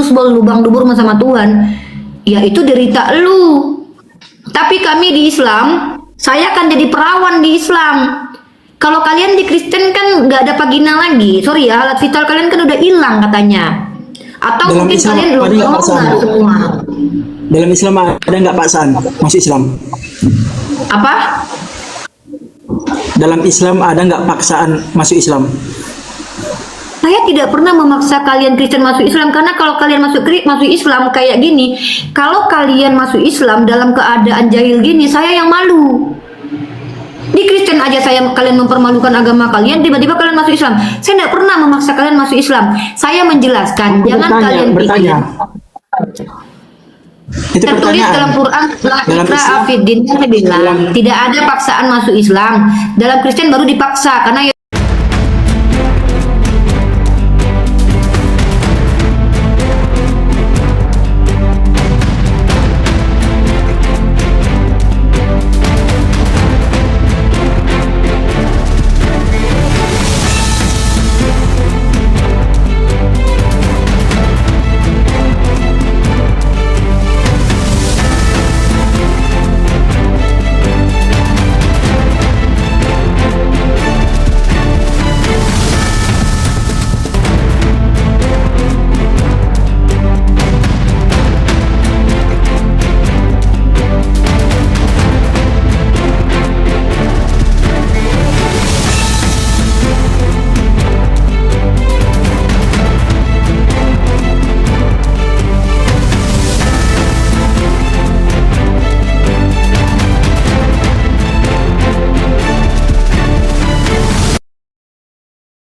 terus berlubang dubur sama Tuhan, ya itu derita lu. Tapi kami di Islam, saya akan jadi perawan di Islam. Kalau kalian di Kristen kan nggak ada vagina lagi. Sorry ya, alat vital kalian kan udah hilang katanya. Atau Dalam mungkin Islam kalian ada nggak belum paksaan? semua. Dalam Islam ada nggak paksaan masuk Islam? Apa? Dalam Islam ada nggak paksaan masuk Islam? Saya tidak pernah memaksa kalian Kristen masuk Islam, karena kalau kalian masuk Islam kayak gini, kalau kalian masuk Islam dalam keadaan jahil gini, saya yang malu. Di Kristen aja kalian mempermalukan agama kalian, tiba-tiba kalian masuk Islam. Saya tidak pernah memaksa kalian masuk Islam. Saya menjelaskan, jangan kalian pikir. Itu Tertulis dalam Quran, bilang tidak ada paksaan masuk Islam. Dalam Kristen baru dipaksa, karena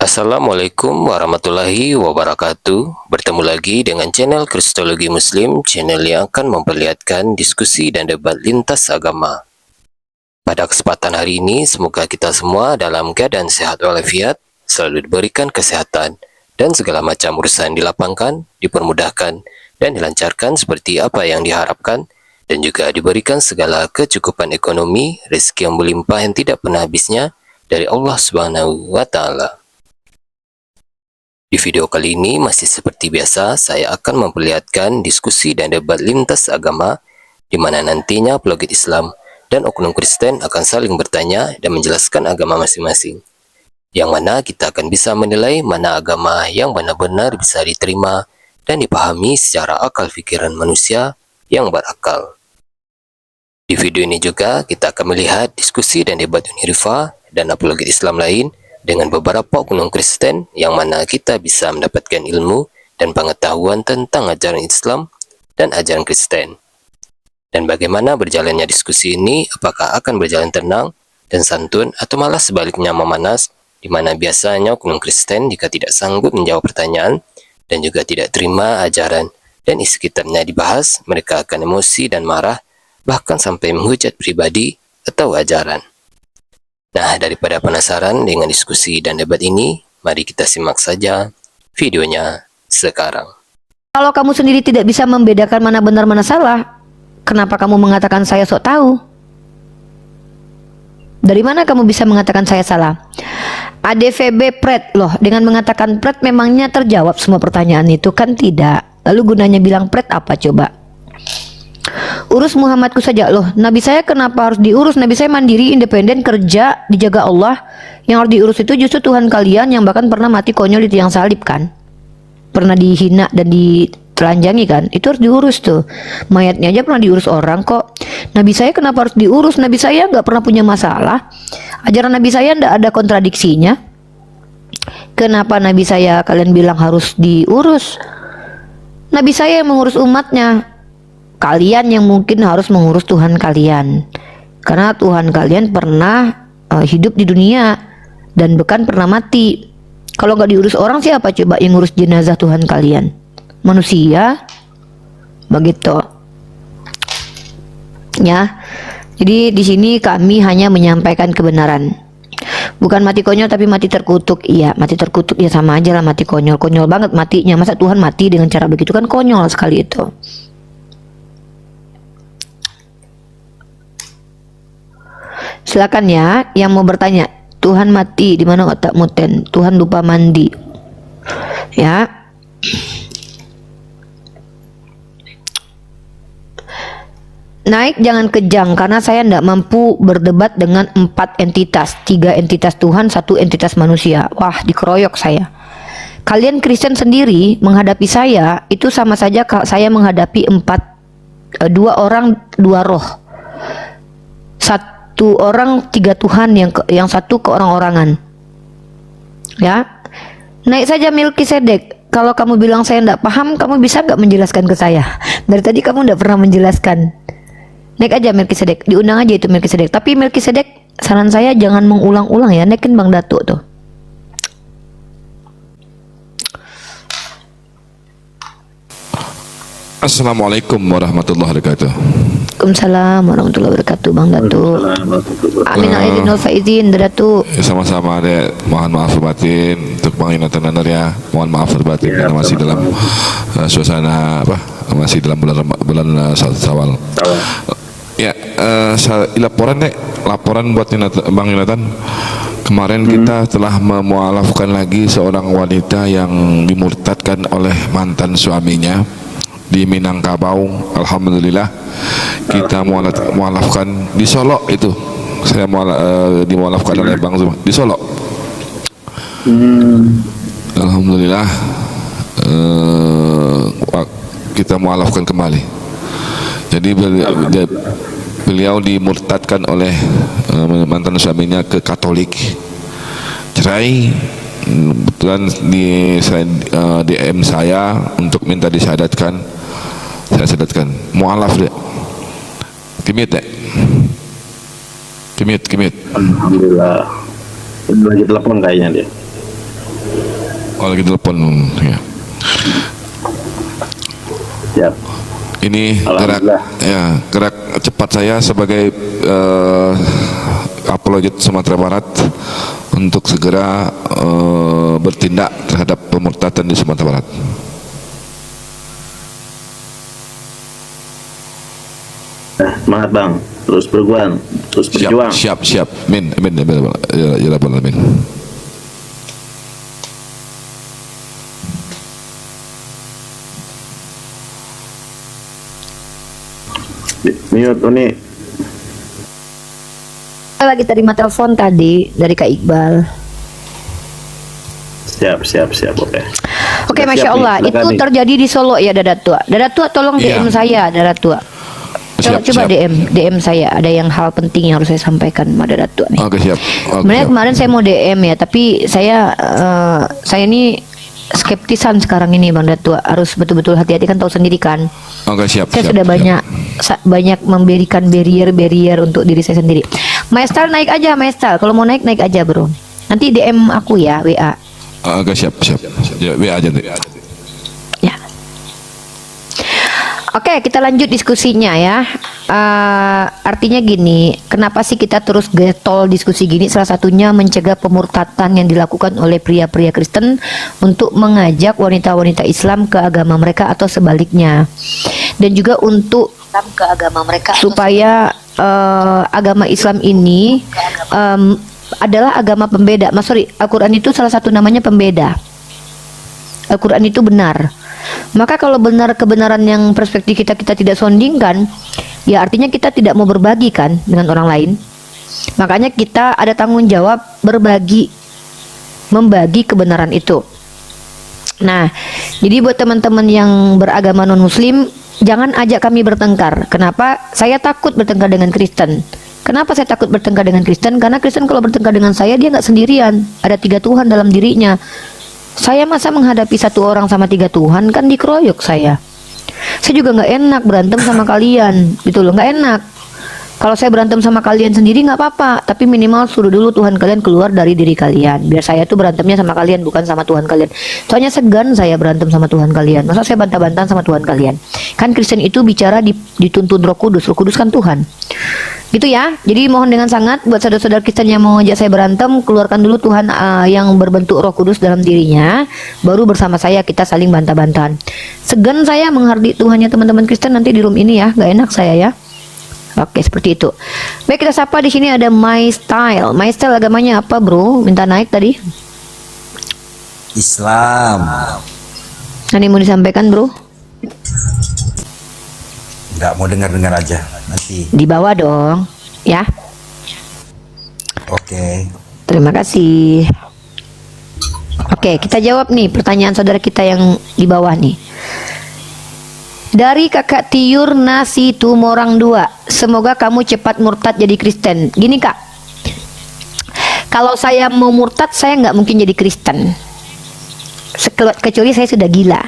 Assalamualaikum warahmatullahi wabarakatuh. Bertemu lagi dengan channel Kristologi Muslim, channel yang akan memperlihatkan diskusi dan debat lintas agama. Pada kesempatan hari ini, semoga kita semua dalam keadaan sehat walafiat, selalu diberikan kesehatan, dan segala macam urusan dilapangkan, dipermudahkan, dan dilancarkan seperti apa yang diharapkan, dan juga diberikan segala kecukupan ekonomi, rezeki yang berlimpah yang tidak pernah habisnya dari Allah Subhanahu wa Ta'ala. Di video kali ini masih seperti biasa, saya akan memperlihatkan diskusi dan debat lintas agama, di mana nantinya apologet Islam dan oknum Kristen akan saling bertanya dan menjelaskan agama masing-masing. Yang mana kita akan bisa menilai mana agama yang benar-benar bisa diterima dan dipahami secara akal pikiran manusia yang berakal. Di video ini juga kita akan melihat diskusi dan debat Unirifa dan apologet Islam lain dengan beberapa oknum Kristen, yang mana kita bisa mendapatkan ilmu dan pengetahuan tentang ajaran Islam dan ajaran Kristen. Dan bagaimana berjalannya diskusi ini, apakah akan berjalan tenang dan santun atau malah sebaliknya memanas, di mana biasanya oknum Kristen jika tidak sanggup menjawab pertanyaan dan juga tidak terima ajaran dan isi kitabnya dibahas, mereka akan emosi dan marah, bahkan sampai menghujat pribadi atau ajaran. Nah, daripada penasaran dengan diskusi dan debat ini, mari kita simak saja videonya sekarang. kalau kamu sendiri tidak bisa membedakan mana benar mana salah, kenapa kamu mengatakan saya sok tahu? Dari mana kamu bisa mengatakan saya salah? ADVB Pret loh, dengan mengatakan Pret memangnya terjawab semua pertanyaan itu? Kan tidak. Lalu gunanya bilang Pret apa coba? Urus Muhammadku saja loh. Nabi saya kenapa harus diurus? Nabi saya mandiri, independen, kerja, dijaga Allah. Yang harus diurus itu justru Tuhan kalian yang bahkan pernah mati konyol di tiang salib kan, pernah dihina dan ditelanjangi kan, itu harus diurus tuh. Mayatnya aja pernah diurus orang kok. Nabi saya kenapa harus diurus? Nabi saya nggak pernah punya masalah. Ajaran Nabi saya nggak ada kontradiksinya. Kenapa Nabi saya kalian bilang harus diurus? Nabi saya yang mengurus umatnya. Kalian yang mungkin harus mengurus Tuhan kalian, karena Tuhan kalian pernah hidup di dunia dan bahkan pernah mati. Kalau nggak diurus orang, siapa coba yang ngurus jenazah Tuhan kalian? Manusia. Begitu ya. Jadi di sini kami hanya menyampaikan kebenaran, bukan mati konyol tapi mati terkutuk. Iya, mati terkutuk ya sama aja lah mati konyol. Konyol banget matinya. Masa Tuhan mati dengan cara begitu? Kan konyol sekali itu. Silakan ya yang mau bertanya. Tuhan mati di mana otak muten? Tuhan lupa mandi. Ya. naik jangan kejang karena saya tidak mampu berdebat dengan 4 entitas, 3 entitas Tuhan, 1 entitas manusia. Wah, dikeroyok saya. Kalian Kristen sendiri menghadapi saya itu sama saja saya menghadapi 2 orang 2 roh. 1 orang 3 Tuhan, yang 1 keorang-orangan. Ya, naik saja Melkisedek. Kalau kamu bilang saya tidak paham, kamu bisa nggak menjelaskan ke saya? Dari tadi kamu tidak pernah menjelaskan. Naik aja Melkisedek, diundang aja itu Melkisedek. Tapi Melkisedek, saran saya jangan mengulang-ulang ya, naikin Bang Datuk tuh. Assalamualaikum warahmatullahi wabarakatuh. Waalaikumsalam warahmatullahi wabarakatuh, Bang Datuk. Amin aidin wal faizin, Datuk. Ya, sama-sama Dek, mohon maaf batin untuk Bang Yonatan Anar ya. Mohon maaf batin karena masih dalam suasana masih dalam bulan Syawal. Ya, laporan Dek, laporan buat Bang Yonatan. Kemarin kita telah memualafkan lagi seorang wanita yang dimurtadkan oleh mantan suaminya di Minangkabau. Alhamdulillah kita mualafkan di Solo itu. Saya dimualafkan oleh Bang Zuma di Solo. Alhamdulillah kita mualafkan kembali. Jadi beliau dimurtadkan oleh mantan suaminya ke Katolik, cerai. Kebetulan DM saya untuk minta disyahadatkan, saya syahadatkan. Mualaf Dek, kimit Dek, kimit. Alhamdulillah. Lagi telepon kayaknya dia. Oh lagi telepon ya. Siap. Ini gerak cepat saya sebagai Kapolres Sumatera Barat untuk segera bertindak terhadap pemurtadan di Sumatera Barat. Semangat Bang, terus berjuang, terus berjuang. Siap. Amin. Ya Rabbal Alamin. Mute Uni. Saya lagi terima telepon tadi dari Kak Iqbal. Siap, oke. Oke, Sudah Masya siap Allah, nih, silakan itu nih. terjadi di Solo ya, Dadatua. Dadatua tolong Iya. DM saya, Dadatua. Coba Siap. DM saya, ada yang hal penting yang harus saya sampaikan sama Dadatua nih. Oke, siap. Sebenarnya kemarin saya mau DM ya, tapi saya ini skeptisan sekarang ini Bang Datua. Harus betul-betul hati-hati, kan tahu sendiri kan. Oke, siap. Saya sudah banyak memberikan barrier untuk diri saya sendiri. Maestal naik aja, Maestal. Kalau mau naik aja, Bro. Nanti DM aku ya, WA. Oke, siap. Ya, WA aja Dek. Ya. Oke, kita lanjut diskusinya ya. Artinya gini, kenapa sih kita terus getol diskusi gini? Salah satunya mencegah pemurtatan yang dilakukan oleh pria-pria Kristen untuk mengajak wanita-wanita Islam ke agama mereka atau sebaliknya. Dan juga untuk ke agama mereka supaya agama Islam ini adalah agama pembeda. Al-Quran itu salah satu namanya pembeda. Al-Quran itu benar. Maka kalau benar kebenaran yang perspektif kita tidak sondingkan, ya artinya kita tidak mau berbagi kan dengan orang lain. Makanya kita ada tanggung jawab membagi kebenaran itu. Nah, jadi buat teman-teman yang beragama non-muslim, jangan ajak kami bertengkar. Kenapa? Saya takut bertengkar dengan Kristen. Kenapa saya takut bertengkar dengan Kristen? Karena Kristen kalau bertengkar dengan saya, dia nggak sendirian. Ada 3 Tuhan dalam dirinya. Saya masa menghadapi 1 orang sama 3 Tuhan, kan dikeroyok saya. Saya juga nggak enak berantem sama kalian, gitu loh, nggak enak. Kalau saya berantem sama kalian sendiri nggak apa-apa, tapi minimal suruh dulu Tuhan kalian keluar dari diri kalian. Biar saya tuh berantemnya sama kalian, bukan sama Tuhan kalian. Soalnya segan saya berantem sama Tuhan kalian. Masa saya bantah-bantahan sama Tuhan kalian? Kan Kristen itu bicara dituntun Roh Kudus. Roh Kudus kan Tuhan. Gitu ya. Jadi mohon dengan sangat buat saudara-saudara Kristen yang mau ngajak saya berantem, keluarkan dulu Tuhan yang berbentuk Roh Kudus dalam dirinya, baru bersama saya kita saling bantah-bantahan. Segan saya menghardik Tuhannya teman-teman Kristen nanti di room ini ya, nggak enak saya ya. Oke, seperti itu. Baik, kita sapa di sini ada My Style. My Style agamanya apa, Bro? Minta naik tadi. Islam. Nanti mau disampaikan, Bro? nggak mau dengar aja nanti. Di bawah dong, ya. Oke. Terima kasih. Oke, kita jawab nih pertanyaan saudara kita yang di bawah nih. Dari kakak Tiur Nasi Tumorang 2. Semoga kamu cepat murtad jadi Kristen. Gini kak, kalau saya mau murtad saya nggak mungkin jadi Kristen. Kecuali saya sudah gila.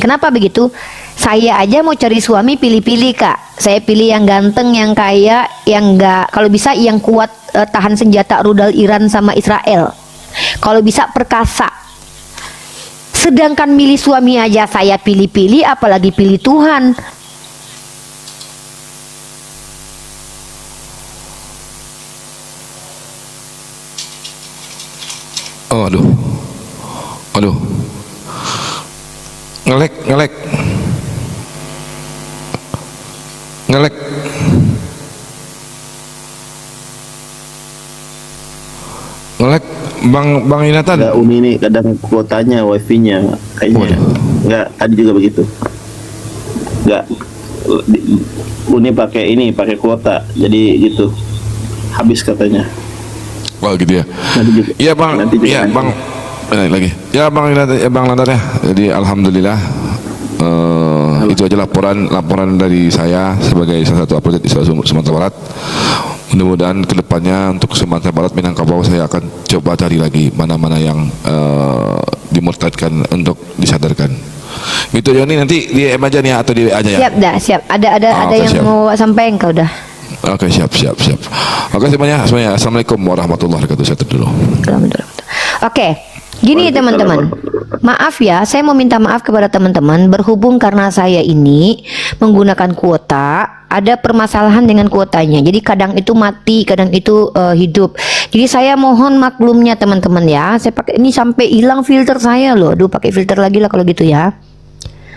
Kenapa begitu? Saya aja mau cari suami pilih-pilih kak. Saya pilih yang ganteng, yang kaya, yang nggak, kalau bisa yang kuat tahan senjata rudal Iran sama Israel. Kalau bisa perkasa. Sedangkan milih suami aja saya pilih-pilih, apalagi pilih Tuhan. Oh, aduh, ngelek, Bang Inatan. Enggak, Umi ini kadang kuotanya wifi-nya kayaknya. Enggak, tadi juga begitu. Enggak. Uni pakai kuota. Jadi gitu. Habis katanya. Oh gitu ya. Nanti juga. Iya Bang. Nanti juga Iya nanti. Bang. Lagi. Ya Bang Inatan, Bang Lantar ya. Jadi alhamdulillah itu aja laporan dari saya sebagai salah satu upload di Sumatera Barat. Mudah-mudahan kedepannya untuk Sumatera Barat, Minangkabau saya akan coba cari lagi mana-mana yang dimurtadkan untuk disadarkan. Gitu Joni, nanti di DM aja nih atau di WA aja ya. Siap dah, siap. Ada oke, yang siap. mau sampaikan kau dah. Oke, siap. Oke semuanya. Assalamualaikum warahmatullahi wabarakatuh. Saya tutup dulu. Oke, gini teman-teman. Maaf ya, saya mau minta maaf kepada teman-teman berhubung karena saya ini menggunakan kuota, ada permasalahan dengan kuotanya. Jadi kadang itu mati, kadang itu hidup. Jadi saya mohon maklumnya teman-teman ya. Saya pakai ini sampai hilang filter saya loh. Aduh, pakai filter lagi lah kalau gitu ya.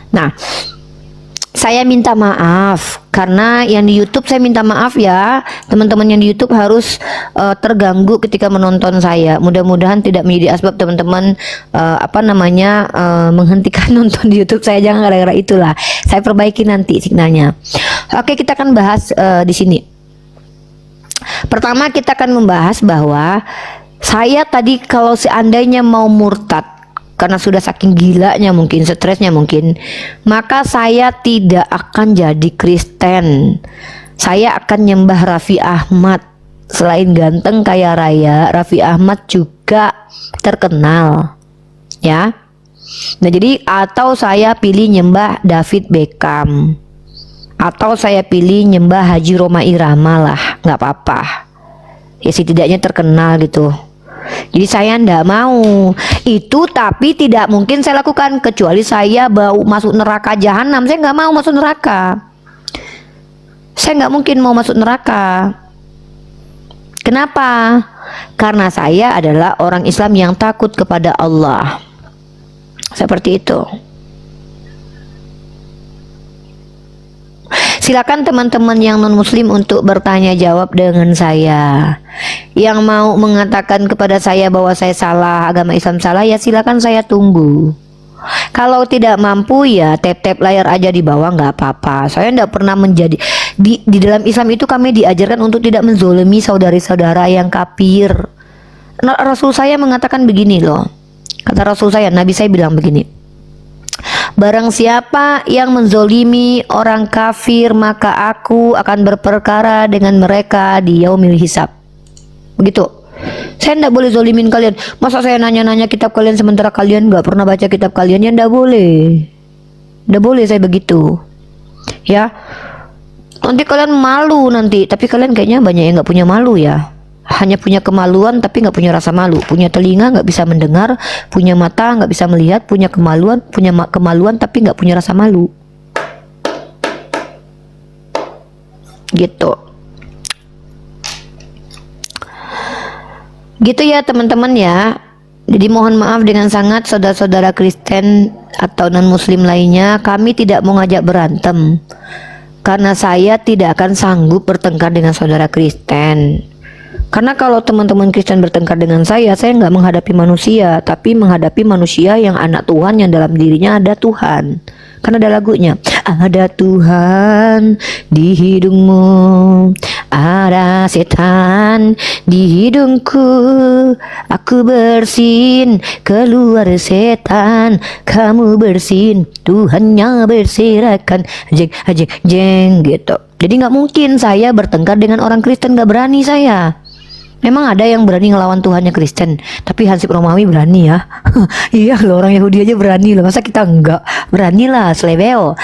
Nah, saya minta maaf karena yang di YouTube saya minta maaf ya, teman-teman yang di YouTube harus terganggu ketika menonton saya. Mudah-mudahan tidak menjadi asbab teman-teman menghentikan nonton di YouTube saya, jangan gara-gara itulah. Saya perbaiki nanti signalnya. Oke, kita akan bahas di sini. Pertama kita akan membahas bahwa saya tadi kalau seandainya mau murtad karena sudah saking gilanya mungkin, stresnya mungkin, maka saya tidak akan jadi Kristen. Saya akan nyembah Raffi Ahmad. Selain ganteng kaya raya, Raffi Ahmad juga terkenal, ya. Nah jadi atau saya pilih nyembah David Beckham, atau saya pilih nyembah Haji Roma Irama lah, nggak apa-apa. Ya setidaknya terkenal gitu. Jadi saya ndak mau itu, tapi tidak mungkin saya lakukan kecuali saya bau masuk neraka jahanam. Saya nggak mau masuk neraka. Saya nggak mungkin mau masuk neraka. Kenapa? Karena saya adalah orang Islam yang takut kepada Allah. Seperti itu. Silakan teman-teman yang non muslim untuk bertanya jawab dengan saya. Yang mau mengatakan kepada saya bahwa saya salah, agama Islam salah, ya silakan saya tunggu. Kalau tidak mampu ya tap-tap layar aja di bawah, nggak apa-apa. Saya tidak pernah menjadi di dalam Islam itu kami diajarkan untuk tidak menzolimi saudari-saudara yang kafir. Rasul saya mengatakan begini loh. Kata Rasul saya, Nabi saya bilang begini. Barang siapa yang menzolimi orang kafir, maka aku akan berperkara dengan mereka di yaumil hisab. Begitu. Saya tidak boleh zolimin kalian. Masa saya nanya-nanya kitab kalian sementara kalian nggak pernah baca kitab kalian? Ya tidak boleh. Tidak boleh saya begitu. Ya. Nanti kalian malu nanti. Tapi kalian kayaknya banyak yang nggak punya malu ya. Hanya punya kemaluan tapi nggak punya rasa malu. Punya telinga nggak bisa mendengar, punya mata nggak bisa melihat, punya kemaluan tapi nggak punya rasa malu. Gitu. Gitu ya teman-teman ya. Jadi mohon maaf dengan sangat saudara-saudara Kristen atau non muslim lainnya, kami tidak mau ngajak berantem. Karena saya tidak akan sanggup bertengkar dengan saudara Kristen. Karena kalau teman-teman Kristen bertengkar dengan saya nggak menghadapi manusia, tapi menghadapi manusia yang anak Tuhan, yang dalam dirinya ada Tuhan. Karena ada lagunya, Ada Tuhan di hidungmu, ada setan di hidungku. Aku bersin, keluar setan, kamu bersin, Tuhannya bersihkan. Jeng, jeng, jeng gitu. Jadi nggak mungkin saya bertengkar dengan orang Kristen, nggak berani saya. Memang ada yang berani ngelawan Tuhannya Kristen, tapi Hansip Romawi berani ya. Iya loh, orang Yahudi aja berani loh, masa kita enggak? Beranilah, slebeo.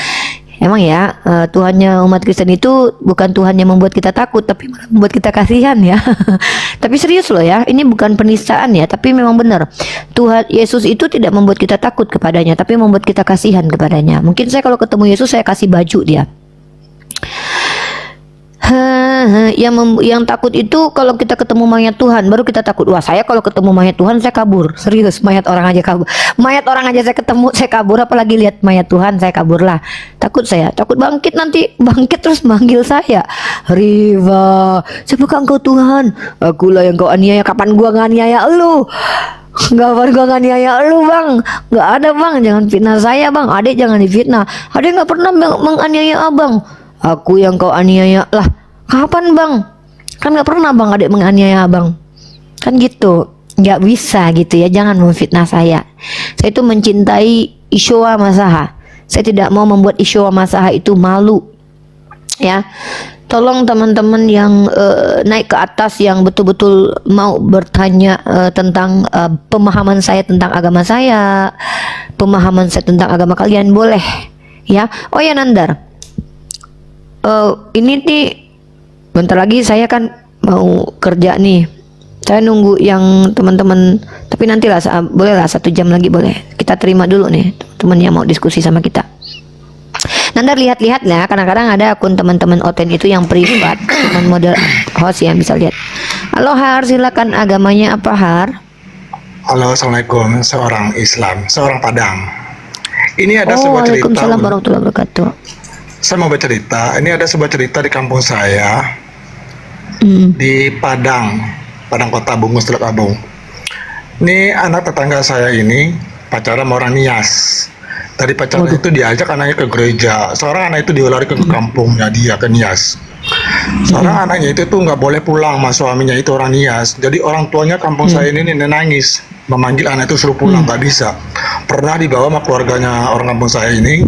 Emang ya, Tuhannya umat Kristen itu bukan Tuhan yang membuat kita takut, tapi malah membuat kita kasihan ya. Tapi serius loh ya, ini bukan penistaan ya, tapi memang benar. Tuhan Yesus itu tidak membuat kita takut kepadanya, tapi membuat kita kasihan kepadanya. Mungkin saya kalau ketemu Yesus saya kasih baju dia. Yang takut itu kalau kita ketemu mayat Tuhan baru kita takut. Wah, saya kalau ketemu mayat Tuhan saya kabur. Serius, mayat orang aja kabur. Mayat orang aja saya ketemu saya kabur, apalagi lihat mayat Tuhan saya kabur lah. Takut saya, takut bangkit nanti, bangkit terus manggil saya. Riva, siapakah engkau Tuhan? Akulah yang kau aniaya. Kapan gua nganiaya elu? Kapan gua nganiaya elu, Bang? Nggak ada, Bang. Jangan fitnah saya, Bang. Adik jangan difitnah. Adik nggak pernah menganiaya Abang. Aku yang kau aniaya. Lah, kapan, Bang? Kan nggak pernah Bang adik menganiaya Abang. Kan gitu. Nggak bisa gitu ya. Jangan memfitnah saya. Saya itu mencintai Yeshua Masaha. Saya tidak mau membuat Yeshua Masaha itu malu. Ya. Tolong teman-teman yang naik ke atas, yang betul-betul mau bertanya tentang pemahaman saya tentang agama saya, pemahaman saya tentang agama kalian, boleh. Ya. Oh ya, Nandar. Ini nih bentar lagi saya kan mau kerja nih. Saya nunggu yang teman-teman, tapi nantilah boleh lah 1 jam lagi boleh. Kita terima dulu nih teman-teman yang mau diskusi sama kita. Nandar lihat-lihat ya, kadang-kadang ada akun teman-teman Oten itu yang privat, teman model host yang bisa lihat. Halo Har, silakan, agamanya apa Har? Halo, assalamualaikum. Seorang Islam, seorang Padang. Ini ada sebuah cerita. Waalaikumsalam warahmatullahi wabarakatuh. Saya mau bercerita. Ini ada sebuah cerita di kampung saya, di Padang Kota Bungus, Teluk Abung. Ini anak tetangga saya ini pacaran sama orang Nias. Dari pacaran itu diajak anaknya ke gereja. Seorang anak itu dilari ke kampungnya dia, ke Nias. Seorang anaknya itu tuh nggak boleh pulang sama suaminya itu orang Nias. Jadi orang tuanya kampung saya ini nangis, memanggil anak itu suruh pulang, nggak bisa. Pernah dibawa sama keluarganya orang kampung saya ini,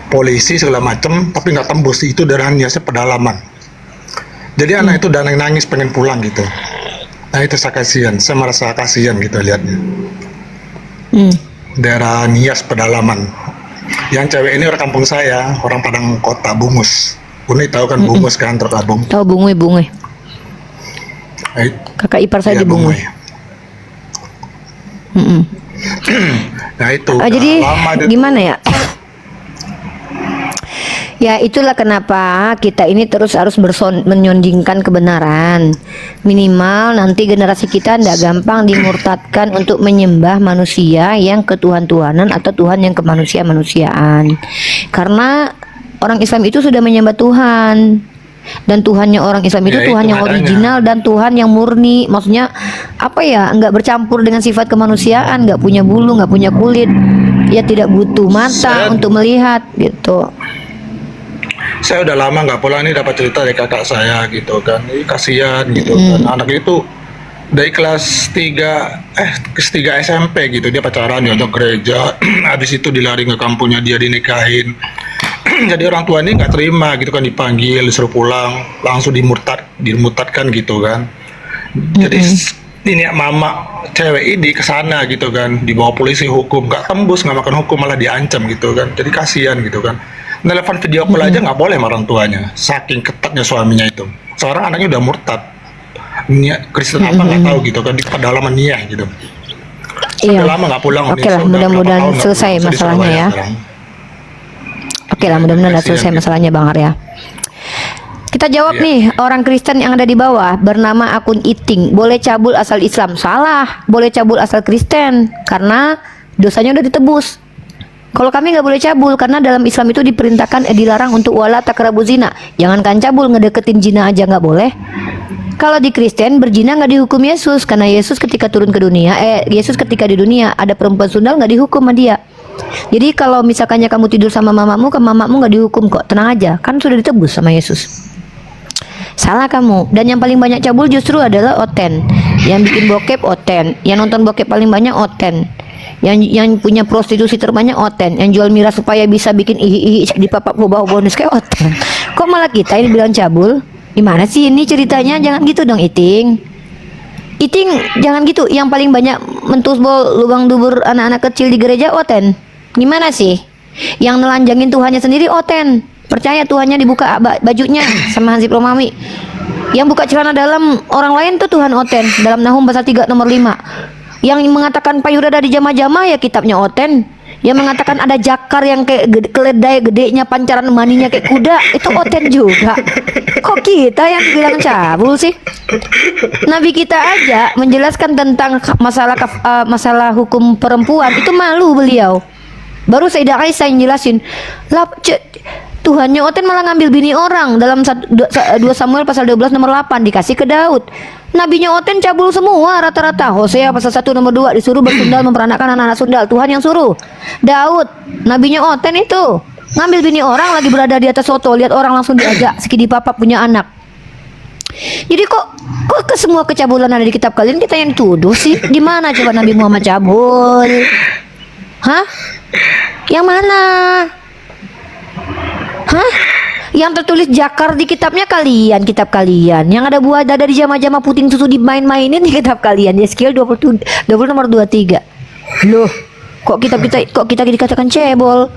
polisi segala macem, tapi nggak tembus. Itu daerah Niasnya pedalaman. Jadi anak itu udah nangis pengen pulang gitu. Nah itu saya kasihan, saya merasa kasihan gitu lihatnya. Daerah Nias pedalaman. Yang cewek ini orang kampung saya, orang Padang Kota Bungus. Uni tahu kan Bungus kan, Teluk Abung. Tahu Bungue. Kakak ipar saya ya, di Bungue. Nah itu. Jadi gimana ya? Ya itulah kenapa kita ini terus harus menyondingkan kebenaran. Minimal nanti generasi kita tidak gampang dimurtadkan untuk menyembah manusia yang ketuhan-tuhanan atau Tuhan yang kemanusia-manusiaan. Karena orang Islam itu sudah menyembah Tuhan. Dan Tuhannya orang Islam itu Ya, Tuhan itu yang adanya. original dan Tuhan yang murni. Maksudnya apa ya? Nggak bercampur dengan sifat kemanusiaan, nggak punya bulu, nggak punya kulit. Ya tidak butuh mata untuk melihat gitu. Saya udah lama nggak pulang, ini dapat cerita dari kakak saya gitu kan. Ini kasihan gitu kan. Anak itu dari kelas 3 SMP gitu, dia pacaran diajak gereja. Habis itu dilari ke kampungnya, dia dinikahin. Jadi orang tua ini nggak terima gitu kan, dipanggil disuruh pulang, langsung dimurtadkan gitu kan. Jadi ini mama cewek ini kesana gitu kan, dibawa polisi hukum, nggak tembus, nggak makan hukum, malah diancam gitu kan. Jadi kasihan gitu kan. Telepon video call aja nggak boleh sama orang tuanya, saking ketatnya suaminya itu. Seorang anaknya udah murtad, niat Kristen apa nggak tahu gitu kan, di pedalaman Niah gitu. Sudah lama nggak pulang. Oke lah, mudah-mudahan selesai masalahnya ya. Oke lah, mudah-mudahan selesai masalahnya Bang Arya. Kita jawab nih, orang Kristen yang ada di bawah bernama akun Iting, boleh cabul asal Islam? Salah, boleh cabul asal Kristen karena dosanya udah ditebus. Kalau kami nggak boleh cabul karena dalam Islam itu diperintahkan dilarang untuk wala takrabu zina. Jangankan cabul, ngedeketin zina aja nggak boleh. Kalau di Kristen berzina nggak dihukum Yesus karena Yesus ketika turun ke dunia, Yesus ketika di dunia ada perempuan sundal nggak dihukum sama dia. Jadi kalau misalkannya kamu tidur sama mamamu, ke mamamu nggak dihukum kok, tenang aja, kan sudah ditebus sama Yesus. Salah kamu. Dan yang paling banyak cabul justru adalah Oten. Yang bikin bokep Oten, yang nonton bokep paling banyak Oten, yang punya prostitusi terbanyak Oten, yang jual miras supaya bisa bikin ihi di papak bawah bonus kayak Oten. Kok malah kita ini bilang cabul? Gimana sih ini ceritanya? Jangan gitu dong, Iting. Iting, jangan gitu. Yang paling banyak mentusbol lubang dubur anak-anak kecil di gereja Oten. Gimana sih? Yang nelanjangin Tuhannya sendiri Oten. Percaya Tuhannya dibuka bajunya sama Hansip Romawi. Yang buka celana dalam orang lain tuh Tuhan Oten. Dalam Nahum pasal 3 nomor 5. Yang mengatakan payudara ada di jama-jama ya kitabnya Oten. Yang mengatakan ada jakar yang kayak keledai gedenya pancaran maninya kayak kuda, itu Oten juga. Kok kita yang bilang cabul sih? Nabi kita aja menjelaskan tentang masalah hukum perempuan itu malu beliau. Baru Sayyidah Aisyah yang jelasin. Tuhannya Oten malah ngambil bini orang dalam 2 Samuel pasal 12 nomor 8 dikasih ke Daud. Nabinya Oten cabul semua rata-rata. Hosea pasal 1 nomor 2 disuruh bersundal memperanakkan anak-anak sundal. Tuhan yang suruh. Daud, nabinya Oten itu ngambil bini orang lagi berada di atas soto, lihat orang langsung diajak sekidi papa punya anak. Jadi kok ke semua kecabulan ada di kitab kalian kita yang dituduh sih? Di mana coba Nabi Muhammad cabul? Hah? Yang mana? Hah? Yang tertulis jakar di kitabnya kalian, kitab kalian. Yang ada buah dada di jama-jama puting susu dimain-mainin di kitab kalian. Yeskiel 20 nomor 23. Loh, kok kita dikatakan cebol?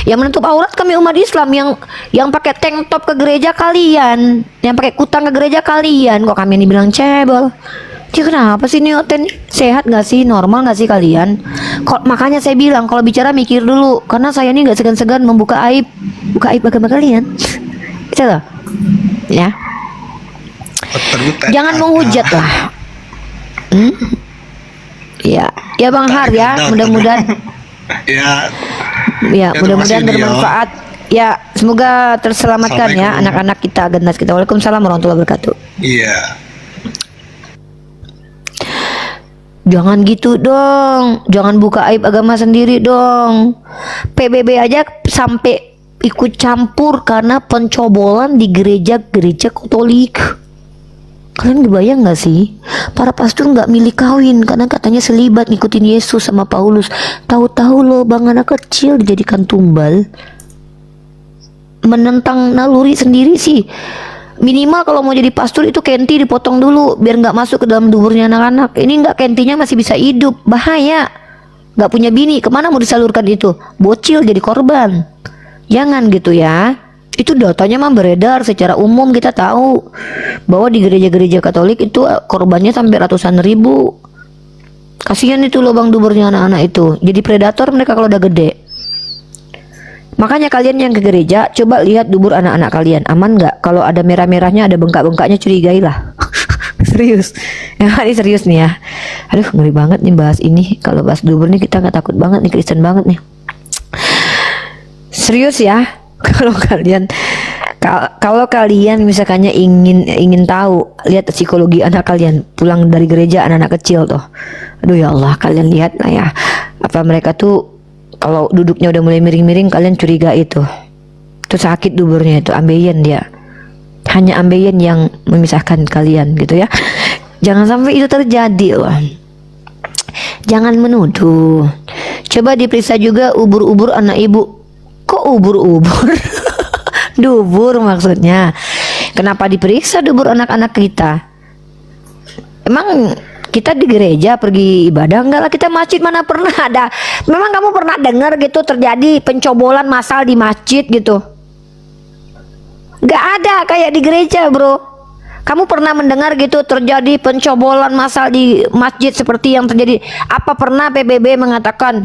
Yang menutup aurat kami umat Islam yang pakai tank top ke gereja kalian, yang pakai kutang ke gereja kalian. Kok kami dibilang cebol? Dia kenapa sih ini Oten? Sehat gak sih? Normal gak sih kalian? Makanya saya bilang kalau bicara mikir dulu, karena saya ini gak segan-segan membuka aib agama kalian. Gitu loh. Ya. Jangan menghujat lah. Ya Bang Har ya, mudah-mudahan. Ya, mudah-mudahan bermanfaat. Ya, semoga terselamatkan ya anak-anak kita, generasi kita. Waalaikumsalam warahmatullahi wabarakatuh. Iya. Jangan gitu dong, jangan buka aib agama sendiri dong. PBB aja sampai ikut campur karena pencobolan di gereja-gereja Katolik. Kalian kebayang gak sih? Para pastor nggak milih kawin karena katanya selibat ngikutin Yesus sama Paulus. Tahu-tahu loh bang anak kecil dijadikan tumbal. Menentang naluri sendiri sih. Minimal kalau mau jadi pastor itu kenti dipotong dulu biar nggak masuk ke dalam duburnya anak-anak. Ini nggak, kentinya masih bisa hidup, bahaya. Nggak punya bini, kemana mau disalurkan itu? Bocil jadi korban. Jangan gitu ya. Itu datanya mah beredar secara umum, kita tahu bahwa di gereja-gereja Katolik itu korbannya sampai ratusan ribu. Kasihan itu lubang duburnya anak-anak itu. Jadi predator mereka kalau udah gede. Makanya kalian yang ke gereja, coba lihat dubur anak-anak kalian, aman nggak? Kalau ada merah-merahnya, ada bengkak-bengkaknya, curigailah. Serius, ini serius nih ya. Aduh, ngeri banget nih bahas ini. Kalau bahas dubur nih kita nggak takut banget nih, Kristen banget nih. Serius ya, kalau kalian misalkannya ingin tahu, lihat psikologi anak kalian pulang dari gereja, anak-anak kecil tuh. Aduh ya Allah, kalian lihat lah ya, apa mereka tuh kalau duduknya udah mulai miring-miring, kalian curiga itu sakit duburnya, itu ambeien dia. Hanya ambeien yang memisahkan kalian gitu ya. Jangan sampai itu terjadi loh. Jangan menuduh. Coba diperiksa juga ubur-ubur anak ibu. Kok ubur-ubur? Dubur maksudnya. Kenapa diperiksa dubur anak-anak kita? Emang kita di gereja pergi ibadah enggak lah, kita masjid mana pernah ada. Memang kamu pernah dengar gitu terjadi pencobolan massal di masjid gitu? Enggak ada kayak di gereja, bro. Kamu pernah mendengar gitu terjadi pencobolan massal di masjid seperti yang terjadi? Apa pernah PBB mengatakan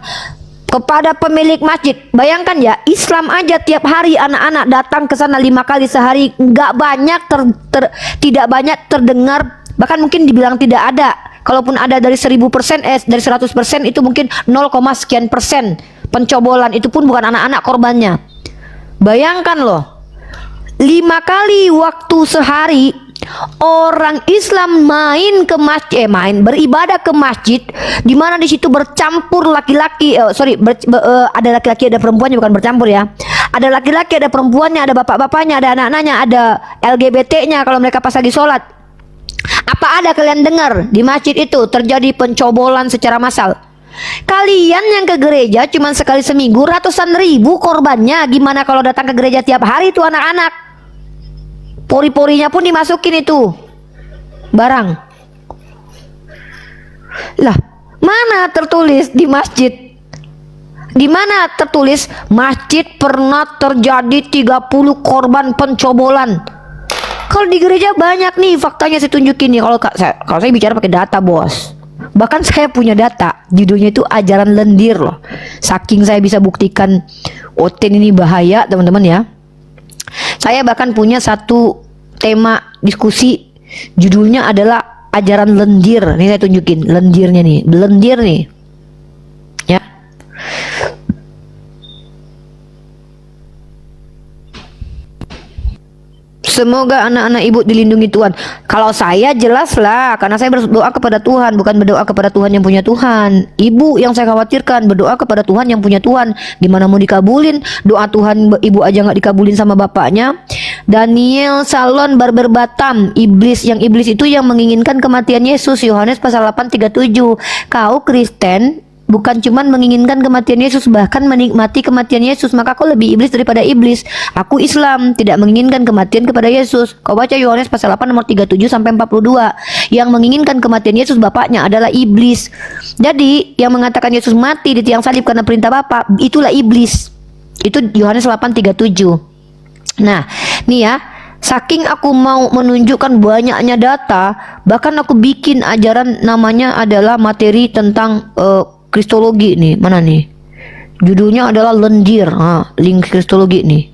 kepada pemilik masjid? Bayangkan ya, Islam aja tiap hari anak-anak datang ke sana 5 kali sehari, enggak banyak tidak banyak terdengar, bahkan mungkin dibilang tidak ada. Kalaupun ada dari 1000%, dari 100% itu mungkin 0, sekian persen pencobolan, itu pun bukan anak-anak korbannya. Bayangkan loh, 5 kali waktu sehari Orang Islam main ke masjid, beribadah ke masjid, di mana di situ bercampur laki-laki, ada laki-laki ada perempuannya, bukan bercampur ya. Ada laki-laki, ada perempuannya, ada bapak-bapaknya, ada anak-anaknya, ada LGBT-nya kalau mereka pas lagi sholat. Apa ada kalian dengar di masjid itu terjadi pencobolan secara massal? Kalian yang ke gereja cuma sekali seminggu, ratusan ribu korbannya. Gimana kalau datang ke gereja tiap hari itu anak-anak? Pori-porinya pun dimasukin itu barang. Lah, mana tertulis di masjid? Di mana tertulis masjid pernah terjadi 30 korban pencobolan? Kalau di gereja banyak nih faktanya, saya tunjukin nih. Kalau saya bicara pakai data, bos. Bahkan saya punya data, judulnya itu ajaran lendir loh. Saking saya bisa buktikan Oten ini bahaya, teman-teman ya. Saya bahkan punya satu tema diskusi, judulnya adalah ajaran lendir. Nih saya tunjukin lendirnya nih, lendir nih. Ya. Semoga anak-anak ibu dilindungi Tuhan. Kalau saya jelas lah, karena saya berdoa kepada Tuhan, bukan berdoa kepada Tuhan yang punya Tuhan. Ibu yang saya khawatirkan berdoa kepada Tuhan yang punya Tuhan. Gimana mau dikabulin? Doa Tuhan ibu aja nggak dikabulin sama bapaknya. Daniel Salon Barber Batam, iblis itu yang menginginkan kematian Yesus. Yohanes pasal 8:37. Kau Kristen bukan cuman menginginkan kematian Yesus, bahkan menikmati kematian Yesus, maka kau lebih iblis daripada iblis. Aku Islam, tidak menginginkan kematian kepada Yesus. Kau baca Yohanes pasal 8 nomor 37 sampai 42. Yang menginginkan kematian Yesus bapaknya adalah iblis. Jadi yang mengatakan Yesus mati di tiang salib karena perintah Bapa, itulah iblis. Itu Yohanes 8:37. Nah, nih ya, saking aku mau menunjukkan banyaknya data, bahkan aku bikin ajaran namanya adalah materi tentang Kristologi nih, mana nih? Judulnya adalah lendir. Link Kristologi nih.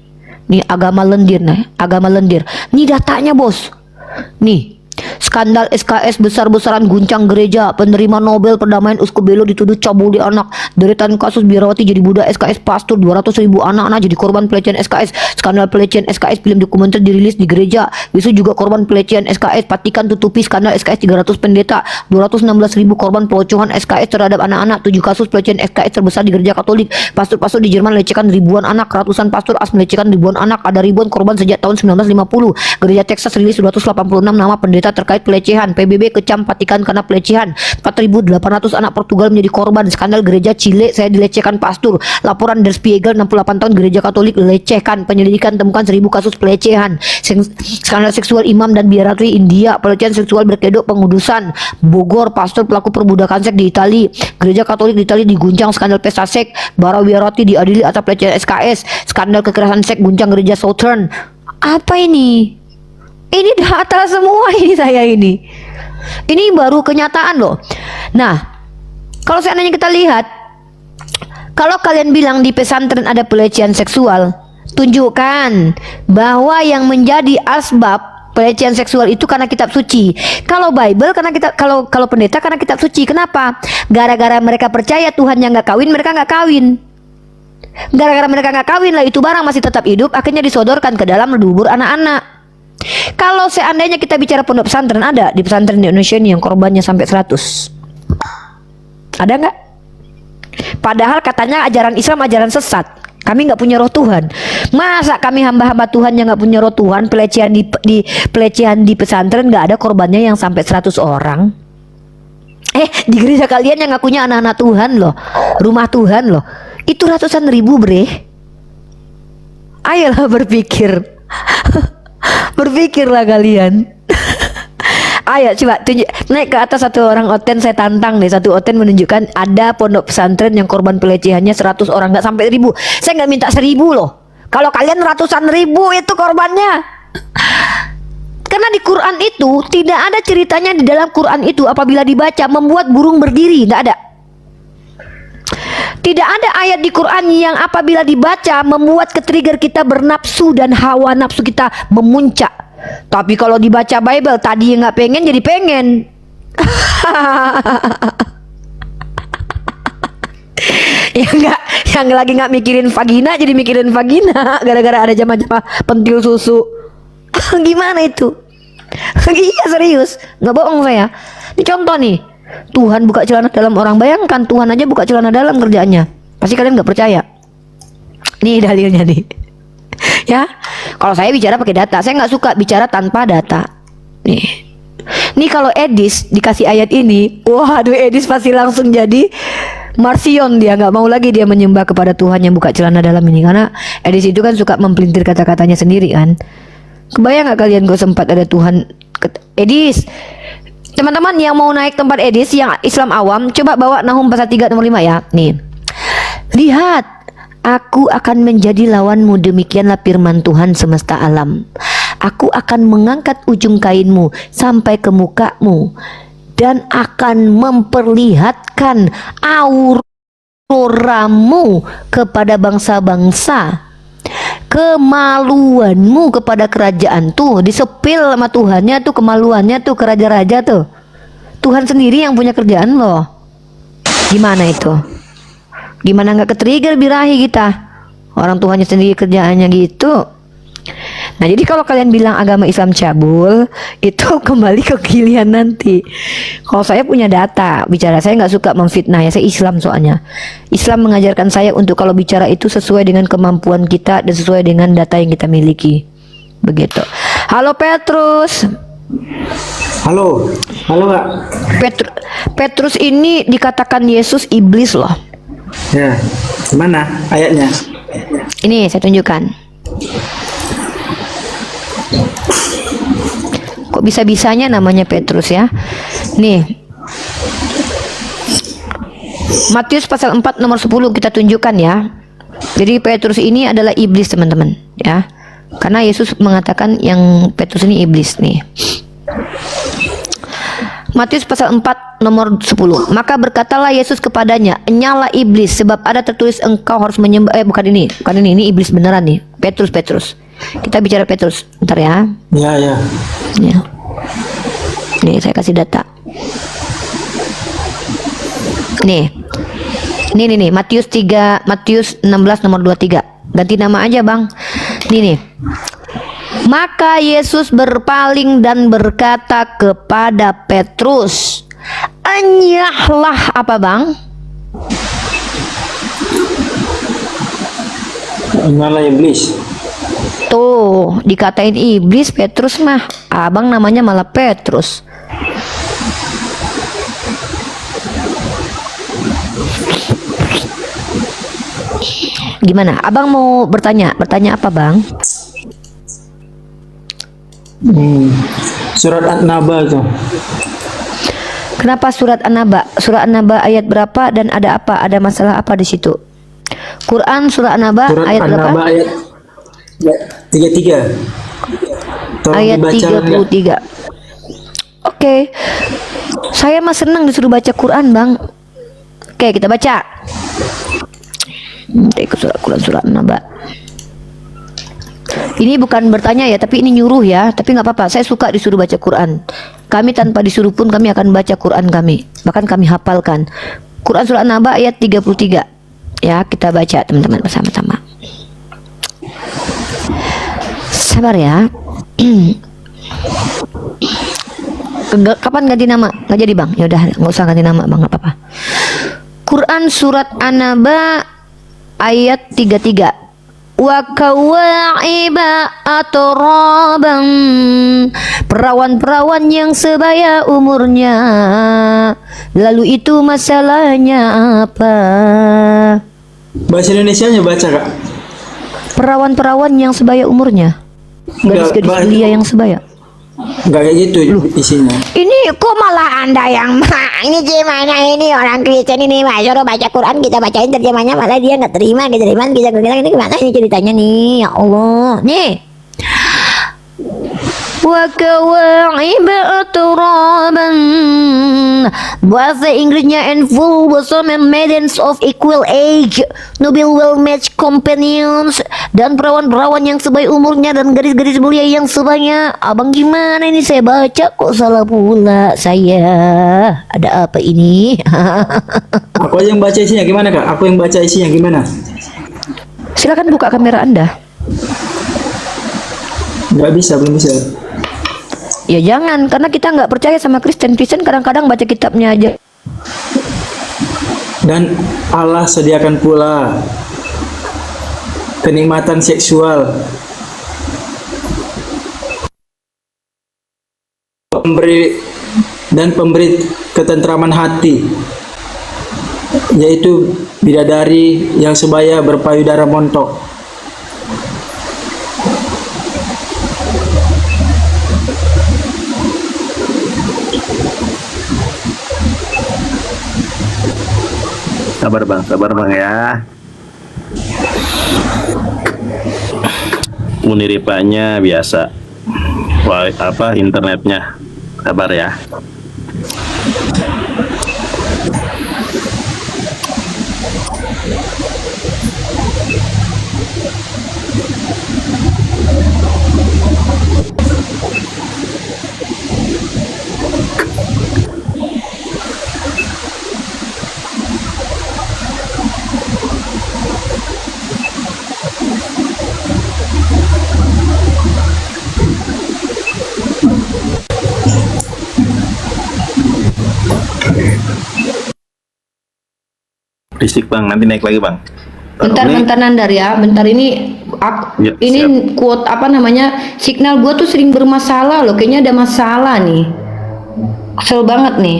Nih agama lendir nih, agama lendir. Nih datanya, bos. Nih. Skandal SKS besar-besaran guncang gereja. Penerima Nobel perdamaian Uskup Belo dituduh cabuli anak. Deretan kasus biarawati jadi budak SKS pastor. 200.000 anak-anak jadi korban pelecehan SKS. Skandal pelecehan SKS, film dokumenter dirilis di gereja. Wisu juga korban pelecehan SKS. Vatikan tutupi skandal SKS 300 pendeta. 216.000 korban pelocohan SKS terhadap anak-anak. 7 kasus pelecehan SKS terbesar di gereja Katolik. Pastor-pastor di Jerman melecehkan ribuan anak. Ratusan pastor as melecehkan ribuan anak. Ada ribuan korban sejak tahun 1950. Gereja Texas rilis 286 nama pendeta terkait pelecehan. PBB kecam Vatikan karena pelecehan. 4.800 anak Portugal menjadi korban. Skandal gereja Chile, saya dilecehkan pastor. Laporan Der Spiegel, 68 tahun gereja Katolik dilecehkan. Penyelidikan temukan 1.000 kasus pelecehan. Skandal seksual imam dan biarawati India. Pelecehan seksual berkedok pengudusan. Bogor, pastor pelaku perbudakan seks di Itali. Gereja Katolik di Itali diguncang skandal pesta seks. Bara biarawati diadili atas pelecehan SKS. Skandal kekerasan seks guncang gereja Southern. Apa ini? Ini data semua ini saya ini. Ini baru kenyataan loh. Nah, kalau seandainya kita lihat, kalau kalian bilang di pesantren ada pelecehan seksual, tunjukkan bahwa yang menjadi asbab pelecehan seksual itu karena kitab suci. Kalau Bible karena kalau pendeta karena kitab suci. Kenapa? Gara-gara mereka percaya Tuhan yang nggak kawin, mereka nggak kawin. Gara-gara mereka nggak kawin lah itu barang masih tetap hidup, akhirnya disodorkan ke dalam dubur anak-anak. Kalau seandainya kita bicara pondok pesantren, ada di pesantren di Indonesia ini yang korbannya sampai 100. Ada nggak? Padahal katanya ajaran Islam ajaran sesat. Kami nggak punya roh Tuhan. Masa kami hamba-hamba Tuhan yang nggak punya roh Tuhan, pelecehan di pesantren nggak ada korbannya yang sampai 100 orang? Di gereja kalian yang ngakunya anak-anak Tuhan loh, rumah Tuhan loh, itu ratusan ribu bre. Ayolah berpikir. Berpikirlah kalian. Ayo coba naik ke atas satu orang Oten, saya tantang nih satu Oten menunjukkan ada pondok pesantren yang korban pelecehannya 100 orang, nggak sampai 1.000. Saya nggak minta 1.000 loh. Kalau kalian ratusan ribu itu korbannya. Karena di Quran itu tidak ada ceritanya di dalam Quran itu apabila dibaca membuat burung berdiri, nggak ada. Tidak ada ayat di Quran yang apabila dibaca membuat ketrigger kita bernafsu dan hawa nafsu kita memuncak. Tapi kalau dibaca Bible tadi yang nggak pengen jadi pengen. yang lagi nggak mikirin vagina jadi mikirin vagina gara-gara ada jamaah pentil susu. Gimana itu? Iya serius, nggak bohong saya. Ini contoh nih, Tuhan buka celana dalam orang. Bayangkan Tuhan aja buka celana dalam kerjaannya. Pasti kalian nggak percaya. Nih dalilnya nih. Ya, kalau saya bicara pakai data, saya nggak suka bicara tanpa data. Nih kalau Edis dikasih ayat ini, waduh Edis pasti langsung jadi Marsion, dia nggak mau lagi dia menyembah kepada Tuhan yang buka celana dalam ini, karena Edis itu kan suka mempelintir kata-katanya sendiri kan. Kebayang nggak kalian gue sempat ada Tuhan Edis? Teman-teman yang mau naik tempat Edis yang Islam awam, coba bawa Nahum pasal 3 nomor 5 ya. Nih, lihat, aku akan menjadi lawanmu, demikianlah firman Tuhan semesta alam. Aku akan mengangkat ujung kainmu sampai ke mukamu dan akan memperlihatkan auramu kepada bangsa-bangsa, kemaluanmu kepada kerajaan. Tuh disepil sama Tuhannya tuh, kemaluannya tuh ke raja-raja tuh. Tuhan sendiri yang punya kerjaan loh. Gimana itu? Gimana nggak ke-trigger birahi kita? Orang Tuhannya sendiri kerjaannya gitu. Nah jadi kalau kalian bilang agama Islam cabul, itu kembali ke giliran nanti. Kalau saya punya data bicara, saya nggak suka memfitnah ya. Saya Islam soalnya. Islam mengajarkan saya untuk kalau bicara itu sesuai dengan kemampuan kita dan sesuai dengan data yang kita miliki. Begitu. Halo Petrus. Halo Kak. Petrus ini dikatakan Yesus iblis loh. Ya, mana ayatnya? Ini saya tunjukkan. Kok bisa-bisanya namanya Petrus ya? Nih, Matius pasal 4 nomor 10 kita tunjukkan ya. Jadi Petrus ini adalah iblis teman-teman ya. Karena Yesus mengatakan yang Petrus ini iblis nih. Matius pasal 4 nomor 10. Maka berkatalah Yesus kepadanya, "Nyala iblis, sebab ada tertulis engkau harus menyembah." Bukan ini iblis beneran nih. Petrus. Kita bicara Petrus, bentar ya. Ya. Nih saya kasih data. Nih Matius 16 nomor 23. Ganti nama aja bang. Nih. Maka Yesus berpaling dan berkata kepada Petrus, "Enyahlah," apa bang? Nyala iblis. Tuh dikatain iblis Petrus mah. Abang namanya malah Petrus. Gimana? Abang mau bertanya apa bang? Surat An-Naba itu. Kenapa surat An-Naba? Surat An-Naba ayat berapa dan ada apa? Ada masalah apa di situ? Quran surat An-Naba Surat ayat berapa? An-Naba ayat 33. Tolong Ayat dibaca 33. Oke. Saya mah senang disuruh baca Quran, Bang. Oke, kita baca. Ikut surat An-Naba. Ini bukan bertanya ya, tapi ini nyuruh ya. Tapi nggak apa-apa, saya suka disuruh baca Quran. Kami tanpa disuruh pun kami akan baca Quran kami. Bahkan kami hafalkan. Quran surat An-Naba ayat 33. Ya, kita baca teman-teman bersama-sama. Sabar ya. Kapan ganti nama? Nggak jadi bang? Ya udah, nggak usah ganti nama bang, nggak apa-apa. Quran surat An-Naba ayat 33. Wa kawa'iba atraban, perawan-perawan yang sebaya umurnya. Lalu itu masalahnya apa? Bahasa Indonesianya baca kak. Perawan-perawan yang sebaya umurnya. Gadis-gadis belia yang sebaya. Enggak kayak gitu isinya. Ini kok malah anda yang ini gimana ini orang Kristen ini Mas suruh baca Quran kita bacain terjemahnya malah dia nggak terima kita ini gimana ini ceritanya nih ya Allah nih. Wa kawa'iba atraban, bahasa Inggrisnya and full bosom and maidens of equal age, noble well matched companions, dan perawan-perawan yang sebaya umurnya dan gadis-gadis mulia yang sebaya. Abang gimana ini saya baca kok salah pula saya, ada apa ini? Aku aja yang baca isinya gimana kak? Aku yang baca isinya gimana? Silakan buka kamera anda. Nggak bisa, belum bisa. Ya jangan, karena kita nggak percaya sama Kristen. Kristen kadang-kadang baca kitabnya aja. Dan Allah sediakan pula kenikmatan seksual, pemberi ketentraman hati, yaitu bidadari yang sebaya berpayudara montok. Sabar bang ya. Uniripanya biasa. Wah, apa internetnya? Sabar ya. Risik bang, nanti naik lagi bang. Bentar Nandar ya, bentar ini Ya, ini siap. quote apa namanya, signal gue tuh sering bermasalah loh, kayaknya ada masalah nih, kesel banget nih.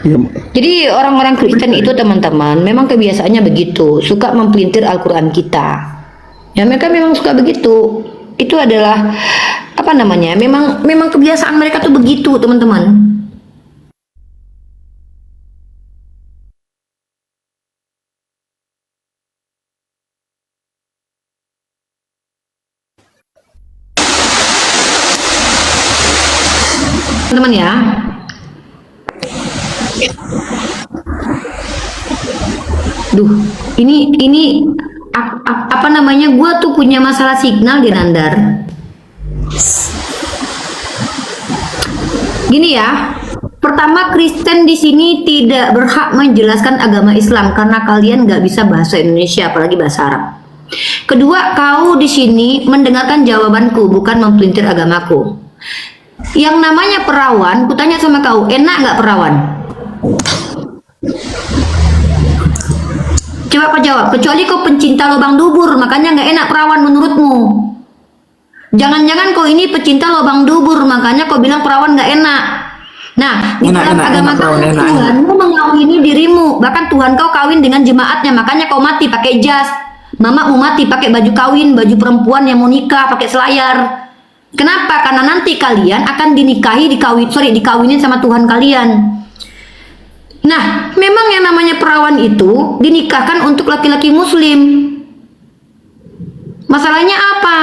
Ya, Jadi orang-orang Kristen itu teman-teman memang kebiasaannya begitu, suka mempelintir Al-Quran kita. Ya mereka memang suka begitu. Itu adalah apa namanya? Memang kebiasaan mereka tuh begitu teman-teman. Teman-teman ya. Duh, ini apa namanya? Gua tuh punya masalah signal di Nandar. Gini ya. Pertama, Kristen di sini tidak berhak menjelaskan agama Islam karena kalian nggak bisa bahasa Indonesia, apalagi bahasa Arab. Kedua, kau di sini mendengarkan jawabanku, bukan mempelintir agamaku. Yang namanya perawan, kutanya sama kau, enak nggak perawan? Coba kau jawab, kecuali kau pencinta lubang dubur, makanya nggak enak perawan menurutmu. Jangan-jangan kau ini pecinta lubang dubur, makanya kau bilang perawan nggak enak. Nah, di dalam agama kau, Tuhanmu mengawini dirimu, bahkan Tuhan kau kawin dengan jemaatnya, makanya kau mati pakai jas. Mama mau mati pakai baju kawin, baju perempuan yang mau nikah pakai selayar. Kenapa? Karena nanti kalian akan dikawinin sama Tuhan kalian. Nah, memang yang namanya perawan itu dinikahkan untuk laki-laki muslim. Masalahnya apa?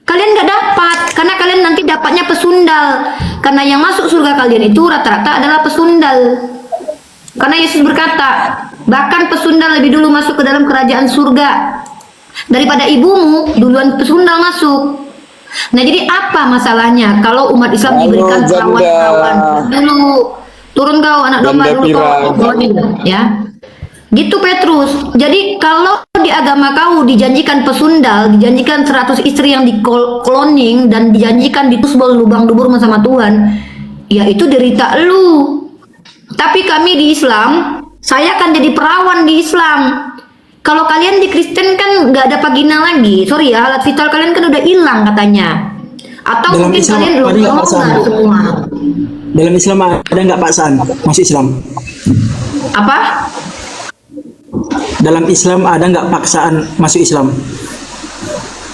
Kalian nggak dapat, karena kalian nanti dapatnya pesundal. Karena yang masuk surga kalian itu rata-rata adalah pesundal. Karena Yesus berkata, bahkan pesundal lebih dulu masuk ke dalam kerajaan surga daripada ibumu, duluan pesundal masuk. Nah, jadi apa masalahnya kalau umat Islam diberikan perawan-perawan? Dulu turun kau anak domba dulu kau, ya. Gitu Petrus. Jadi kalau di agama kau dijanjikan pesundal, dijanjikan 100 istri yang di-cloning dan dijanjikan ditusbol lubang dubur sama Tuhan, ya itu derita lu. Tapi kami di Islam, saya akan jadi perawan di Islam. Kalau kalian di Kristen kan nggak ada vagina lagi, sorry ya, alat vital kalian kan udah hilang katanya. Atau Dalam mungkin Islam kalian ada nggak paksaan? semua. Dalam Islam ada nggak paksaan masuk Islam? Apa? Dalam Islam ada nggak paksaan masuk Islam?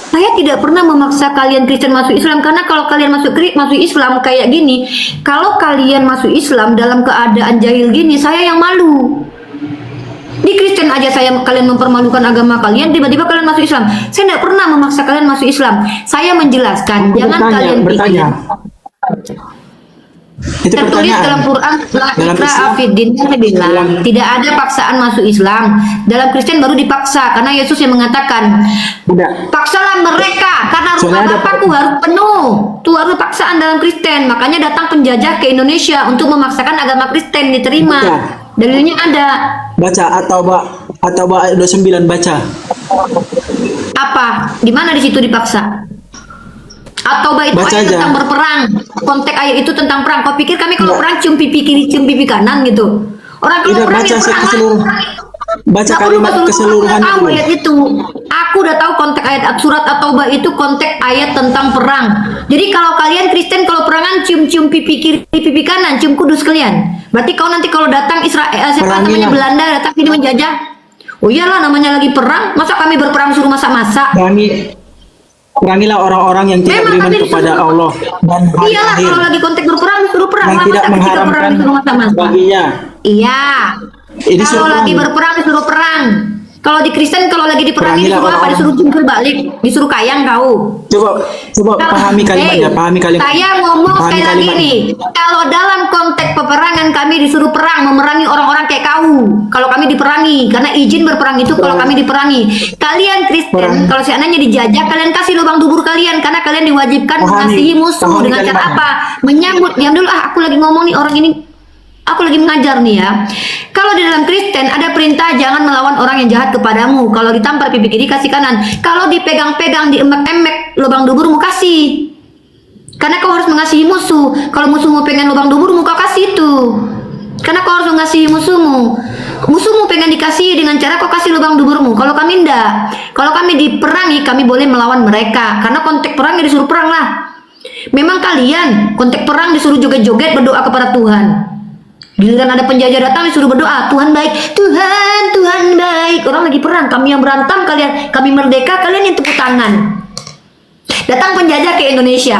Saya tidak pernah memaksa kalian Kristen masuk Islam, karena kalau kalian masuk Islam kayak gini, kalau kalian masuk Islam dalam keadaan jahil gini, saya yang malu. Di Kristen aja kalian mempermalukan agama kalian, tiba-tiba kalian masuk Islam. Saya tidak pernah memaksa kalian masuk Islam. Saya menjelaskan, jangan kalian pikir. Itu Tertulis pertanyaan. dalam Quran, Dalam Ikra Islam- Afidin bilang tidak ada paksaan masuk Islam. Dalam Kristen baru dipaksa, karena Yesus yang mengatakan, Tidak. paksalah mereka karena rumah Soalnya ada- Bapakku harus penuh. Itu harus paksaan dalam Kristen. Makanya datang penjajah ke Indonesia untuk memaksakan agama Kristen diterima. Iya. Dalilnya ada. Baca atau ayat 29 baca. Apa? Di mana di situ dipaksa? At-Taubah itu Baca ayat aja. tentang berperang. Konteks ayat itu tentang perang. Kau pikir kami kalau perang cium pipi kiri, cium pipi kanan gitu? Orang kalau Tidak, perang baca ya perang lah. keseluruhan. Baca Nggak perlu kalimat keseluruhan tahu itu. ayat itu. Aku udah tahu konteks ayat surat At-Taubah itu konteks ayat tentang perang. Jadi kalau kalian Kristen kalau perangan cium-cium pipi kiri, pipi kanan, cium kudus kalian. Berarti kau nanti kalau datang Israel, siapa namanya Perangilah. Belanda datang sini menjajah. Oh iyalah namanya lagi perang. Masa kami berperang suruh masak-masak? Perangilah orang-orang yang tidak Memang beriman kami kepada disuruh- Allah dan hari Iyalah akhir, kalau lagi konteks berperang suruh perang. yang Lah, tidak masa ketika mengharamkan perang disuruh masak-masak? baginya. Iya. Ini Kalau suruh lagi perang. berperang disuruh perang. Kalau di Kristen kalau lagi diperangi Perangilah disuruh apa? orang-orang. Disuruh jungkir balik, disuruh kayang kau. Coba pahami kalimatnya, pahami kalimat. Saya ngomong Pahami sekali lagi kalimatnya. nih. Kalau dalam konteks peperangan kami disuruh perang, memerangi orang-orang kayak kau. Kalau kami diperangi, karena izin berperang itu kalau kami diperangi. Kalian Kristen, Perang. kalau seandainya dijajah, kalian kasih lubang dubur kalian karena kalian diwajibkan Pahami. mengasihi musuh Pahami dengan cara kalimatnya. apa? Menyambut. Diam dulu aku lagi ngomong nih orang ini. Aku lagi mengajar nih ya. Kalau di dalam Kristen ada perintah jangan melawan orang yang jahat kepadamu. Kalau ditampar pipi kiri kasih kanan. Kalau dipegang-pegang, diemek-emek lubang duburmu kasih. Karena kau harus mengasihi musuh. Kalau musuhmu pengen lubang duburmu kau kasih itu. Karena kau harus mengasihi musuhmu. Musuhmu pengen dikasihi dengan cara kau kasih lubang duburmu. Kalau kami enggak. Kalau kami diperangi kami boleh melawan mereka. Karena konteks perang ya disuruh perang lah. Memang kalian konteks perang disuruh joget-joget berdoa kepada Tuhan. Giliran ada penjajah datang disuruh berdoa, Tuhan baik, Tuhan baik. Orang lagi perang, kami yang berantem, kami merdeka, kalian yang tepuk tangan. Datang penjajah ke Indonesia,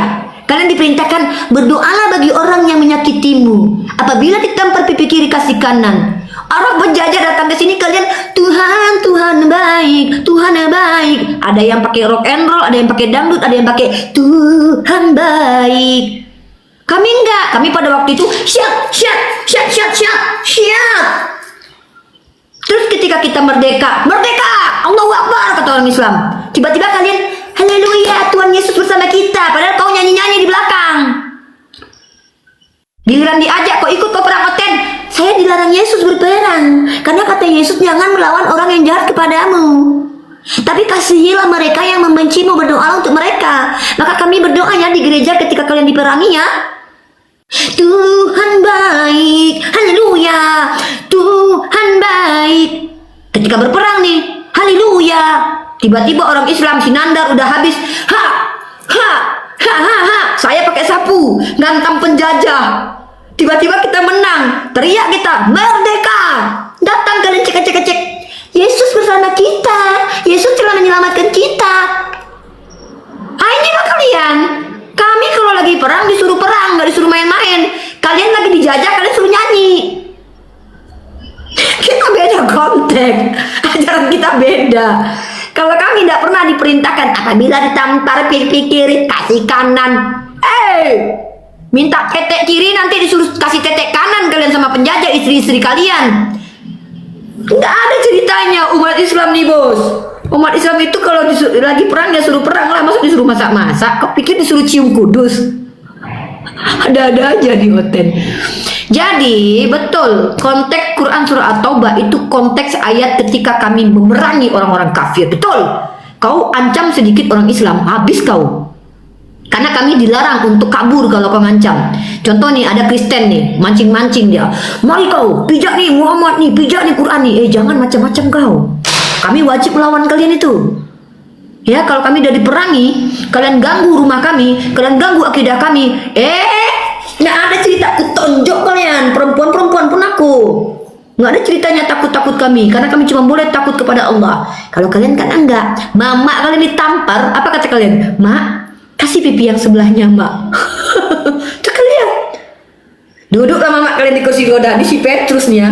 kalian diperintahkan berdoalah bagi orang yang menyakitimu. Apabila ditampar pipi kiri kasih kanan. Orang penjajah datang ke sini kalian Tuhan baik, Tuhan baik. Ada yang pakai rock and roll, ada yang pakai dangdut, ada yang pakai Tuhan baik. Kami enggak, kami pada waktu itu syat. Terus ketika kita merdeka, Allahu Akbar kata orang Islam. Tiba-tiba kalian, haleluya, Tuhan Yesus bersama kita. Padahal kau nyanyi-nyanyi di belakang. Giliran diajak kau ikut ke perang Oten, saya dilarang Yesus berperang. Karena kata Yesus jangan melawan orang yang jahat kepadamu. Tapi kasihilah mereka yang membencimu, berdoa untuk mereka. Maka kami berdoa ya di gereja ketika kalian diperangi ya. Tuhan baik, haleluya, Tuhan baik. Ketika berperang nih, haleluya. Tiba-tiba orang Islam Sinandar udah habis. Saya pakai sapu, ngantam penjajah. Tiba-tiba kita menang, teriak kita, merdeka. Datang kalian cek. Yesus bersama kita, Yesus telah menyelamatkan kita. Inilah kalian. Kami kalau lagi perang disuruh perang, nggak disuruh main-main. Kalian lagi dijajah, kalian suruh nyanyi. Kita beda konteks, ajaran kita beda. Kalau kami tidak pernah diperintahkan apabila ditampar pipi kiri kasih kanan. Minta tetek kiri nanti disuruh kasih tetek kanan kalian sama penjajah istri-istri kalian. Nggak ada ceritanya umat Islam nih bos. Umat Islam itu kalau lagi perang ya suruh perang lah, masa disuruh masak-masak? Kau pikir disuruh cium kudus? Ada-ada aja di Oten. Jadi betul konteks Quran surah At-Taubah itu konteks ayat ketika kami memerangi orang-orang kafir. Betul. Kau ancam sedikit orang Islam, habis kau. Karena kami dilarang untuk kabur kalau kau ngancam. Contoh nih ada Kristen nih, mancing-mancing dia. Mari kau, pijak nih Muhammad nih, pijak nih Quran nih. Jangan macam-macam kau. Kami wajib melawan kalian itu. Ya, kalau kami udah diperangi, kalian ganggu rumah kami, kalian ganggu akidah kami. Nggak ada cerita aku tonjok kalian, perempuan-perempuan pun aku. Nggak ada ceritanya takut-takut kami, karena kami cuma boleh takut kepada Allah. Kalau kalian kan enggak. Mama kalian ditampar, apa kata kalian? Mak, kasih pipi yang sebelahnya, Mak. Tuh kalian. Duduklah mama kalian di kursi roda, di si Petrus nih ya.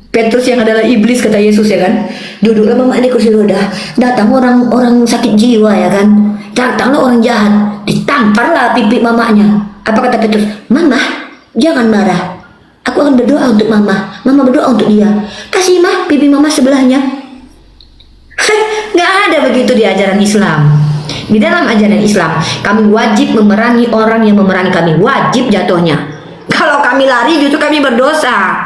Petrus yang adalah iblis kata Yesus ya kan. Duduklah mama di kursi roda. Datang orang sakit jiwa ya kan. Datanglah orang jahat. Ditamparlah pipi mamanya. Apa kata Petrus? Mama, jangan marah. Aku akan berdoa untuk mama. Mama berdoa untuk dia. Kasih mah pipi mama sebelahnya. Nggak ada begitu di ajaran Islam. Di dalam ajaran Islam, kami wajib memerangi orang yang memerangi kami. Wajib jatuhnya. Kalau kami lari justru kami berdosa.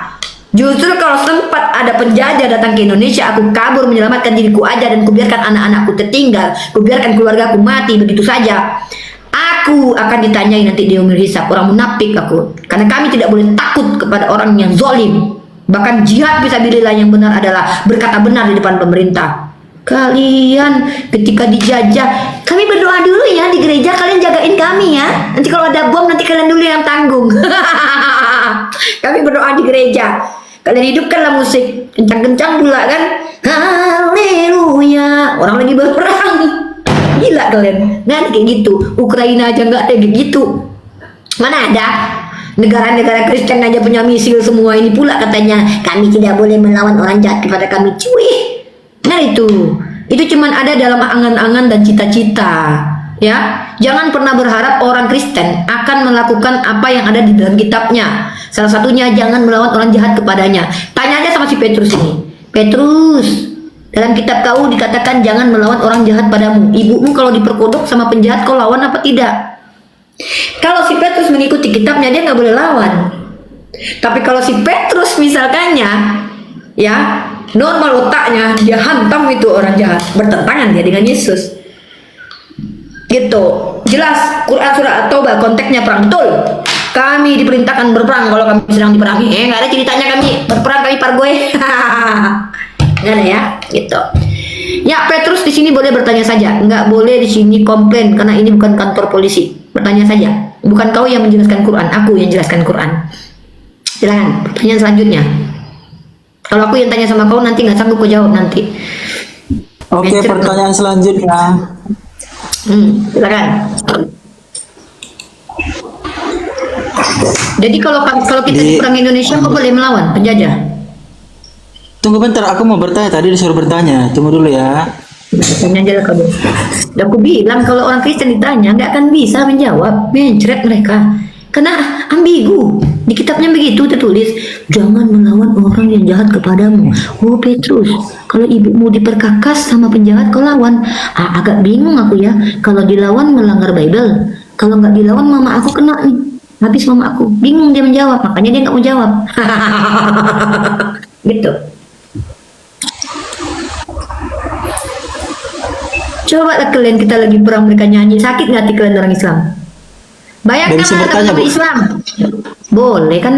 Justru kalau sempat ada penjajah datang ke Indonesia, aku kabur menyelamatkan diriku aja dan kubiarkan anak-anakku tertinggal, kubiarkan keluargaku mati begitu saja. Aku akan ditanyai nanti di yaumil hisab, orang munafik aku. Karena kami tidak boleh takut kepada orang yang zalim. Bahkan jihad fisabilillah yang benar adalah berkata benar di depan pemerintah. Kalian ketika dijajah, kami berdoa dulu ya di gereja, kalian jagain kami ya. Nanti kalau ada bom nanti kalian dulu yang tanggung. Kami berdoa di gereja. Kalian hidupkanlah musik kencang-kencang pula kan. Haleluya. Orang lagi berperang. Gila kalian. Nah kayak gitu. Ukraina aja nggak kayak gitu. Mana ada negara-negara Kristen aja punya misil semua. Ini pula katanya kami tidak boleh melawan orang jahat kepada kami. Cuy. Nah itu cuman ada dalam angan-angan dan cita-cita. Ya, jangan pernah berharap orang Kristen akan melakukan apa yang ada di dalam kitabnya. Salah satunya jangan melawan orang jahat kepadanya. Tanya aja sama si Petrus ini. Petrus, dalam kitab kau dikatakan jangan melawan orang jahat padamu. Ibumu kalau diperkodok sama penjahat kau lawan apa tidak? Kalau si Petrus mengikuti kitabnya dia nggak boleh lawan. Tapi kalau si Petrus misalkannya, ya normal otaknya dia hantam itu orang jahat, bertentangan dia dengan Yesus. Gitu, jelas Quran surah At-Taubah konteksnya perang, betul. Kami diperintahkan berperang kalau kami sedang diperangi. Nggak ada ceritanya kami berperang, kami pargoy. Nggak ada ya, gitu. Ya Petrus di sini boleh bertanya saja, nggak boleh di sini komplain karena ini bukan kantor polisi. Bertanya saja, bukan kau yang menjelaskan Quran, aku yang jelaskan Quran. Silakan, pertanyaan selanjutnya. Kalau aku yang tanya sama kau nanti nggak sanggup kau jawab nanti. Oke, pertanyaan selanjutnya. Silakan. Jadi kalau kita di perang Indonesia kok boleh melawan penjajah? Tunggu bentar, aku mau bertanya. Tadi disuruh bertanya. Tunggu dulu ya. Tanya aja lah kamu. Dan aku bilang kalau orang Kristen ditanya nggak akan bisa menjawab, mencret mereka. Karena ambigu. Di kitabnya begitu tertulis, jangan melawan orang yang jahat kepadamu. Oh Petrus, kalau ibumu diperkakas sama penjahat kau lawan. Agak bingung aku ya. Kalau dilawan melanggar Bible. Kalau nggak dilawan mama aku kena nih. Habis mama aku. Bingung dia menjawab. Makanya dia nggak mau jawab. Gitu. Coba lah kalian, kita lagi perang mereka nyanyi. Sakit nggak hati kalian orang Islam? Bayangkan bisa bertanya, teman-teman Bu. Islam. Boleh kan,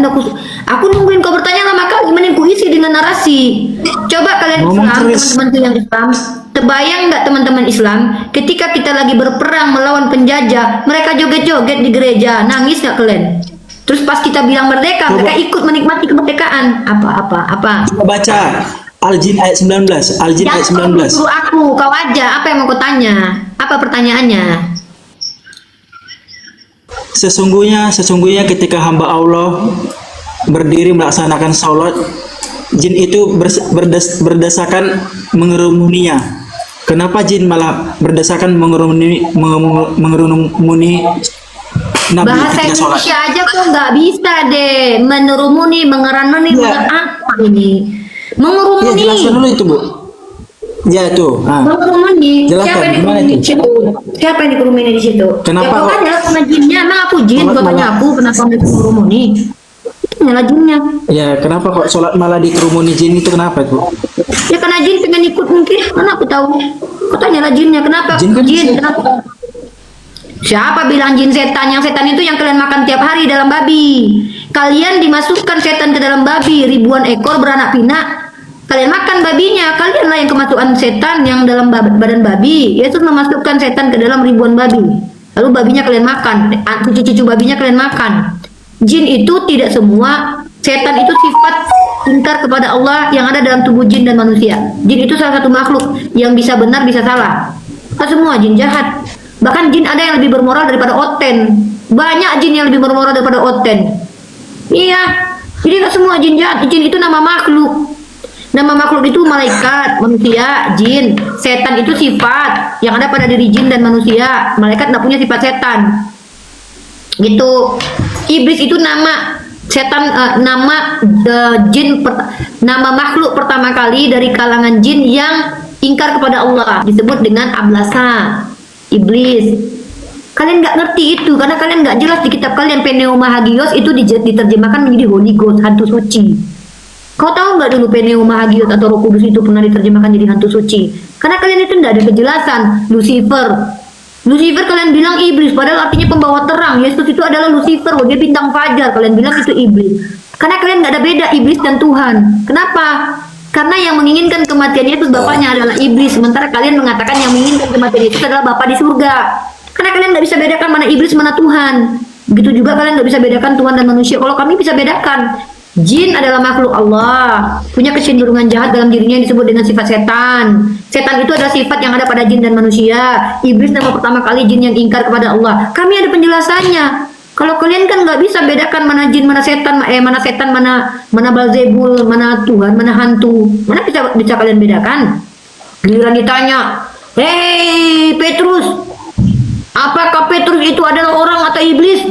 aku nungguin kau bertanya lama kali, mending ku isi dengan narasi. Coba kalian Ngomong Islam, terus. teman-teman yang Islam, terbayang nggak teman-teman Islam ketika kita lagi berperang melawan penjajah, mereka joget-joget di gereja, nangis nggak kalian? Terus pas kita bilang merdeka, mereka ikut menikmati kemerdekaan. Apa? Coba baca Al-Jin ayat 19. Al-Jin ayat 19. Suruh aku, kau aja. Apa yang mau kau tanya? Apa pertanyaannya? Sesungguhnya ketika hamba Allah berdiri melaksanakan salat, jin itu berdasarkan mengerumuninya. Kenapa jin malah berdasarkan mengerumuni Nabi Bahasa ketika salat? Indonesia aja kok nggak bisa deh. Menerumuni, mengeranuni, Iya. apa ini? Iya, Mengerumuni. jelaskan dulu itu, Bu. Ya tuh. Mengerumuni. Jelaskan, Siapa yang gimana dikerumuni itu? di situ? Siapa yang dikerumuni di situ? Kenapa Ya kau kok- kan jelas sama jinnya. Emang aku jin, Sholat kau tanya malah- aku kenapa mengerumuni? Itu nyala jinnya. Ya, kenapa kok salat malah dikerumuni jin itu kenapa, Bu? Ya karena jin pengen ikut mungkin. Mana aku tahu. Kau tanyalah jinnya kenapa? Jin kan bisa- Kenapa? Siapa bilang jin setan? Yang setan itu yang kalian makan tiap hari dalam babi. Kalian dimasukkan setan ke dalam babi, ribuan ekor beranak pinak. Kalian makan babinya, kalianlah yang kemasukan setan yang dalam badan babi, yaitu memasukkan setan ke dalam ribuan babi. Lalu babinya kalian makan, cucu-cucu babinya kalian makan. Jin itu tidak semua, setan itu sifat ingkar kepada Allah yang ada dalam tubuh jin dan manusia. Jin itu salah satu makhluk yang bisa benar bisa salah. Nah, semua jin jahat. Bahkan jin ada yang lebih bermoral daripada oten. Banyak jin yang lebih bermoral daripada oten. Iya, jadi nggak semua jin jahat. Jin itu nama makhluk. Nama makhluk itu malaikat, manusia, jin. Setan itu sifat yang ada pada diri jin dan manusia. Malaikat tidak punya sifat setan. Gitu. Iblis itu nama setan, nama makhluk pertama kali dari kalangan jin yang ingkar kepada Allah, disebut dengan ablasa, iblis. Kalian nggak ngerti itu karena kalian nggak jelas di kitab kalian. Pneumahagios itu diterjemahkan menjadi Holy Ghost, hantu suci. Kau tahu nggak dulu Pneumahagios atau Roh Kudus itu pernah diterjemahkan jadi hantu suci? Karena kalian itu tidak ada kejelasan. Lucifer, Lucifer kalian bilang iblis, padahal artinya pembawa terang. Yesus itu adalah Lucifer, loh, dia bintang fajar. Kalian bilang itu iblis. Karena kalian nggak ada beda iblis dan Tuhan. Kenapa? Karena yang menginginkan kematian Yesus bapaknya adalah iblis, sementara kalian mengatakan yang menginginkan kematian Yesus adalah Bapa di surga. Karena kalian nggak bisa bedakan mana iblis mana Tuhan. Begitu juga kalian nggak bisa bedakan Tuhan dan manusia. Kalau kami bisa bedakan, jin adalah makhluk Allah, punya kecenderungan jahat dalam dirinya yang disebut dengan sifat setan. Setan itu adalah sifat yang ada pada jin dan manusia. Iblis nama pertama kali jin yang ingkar kepada Allah. Kami ada penjelasannya. Kalau kalian kan nggak bisa bedakan mana jin, mana setan, mana Balzebul, mana Tuhan, mana hantu, mana bisa kalian bedakan? Giliran ditanya, hei Petrus, apakah Petrus itu adalah orang atau iblis?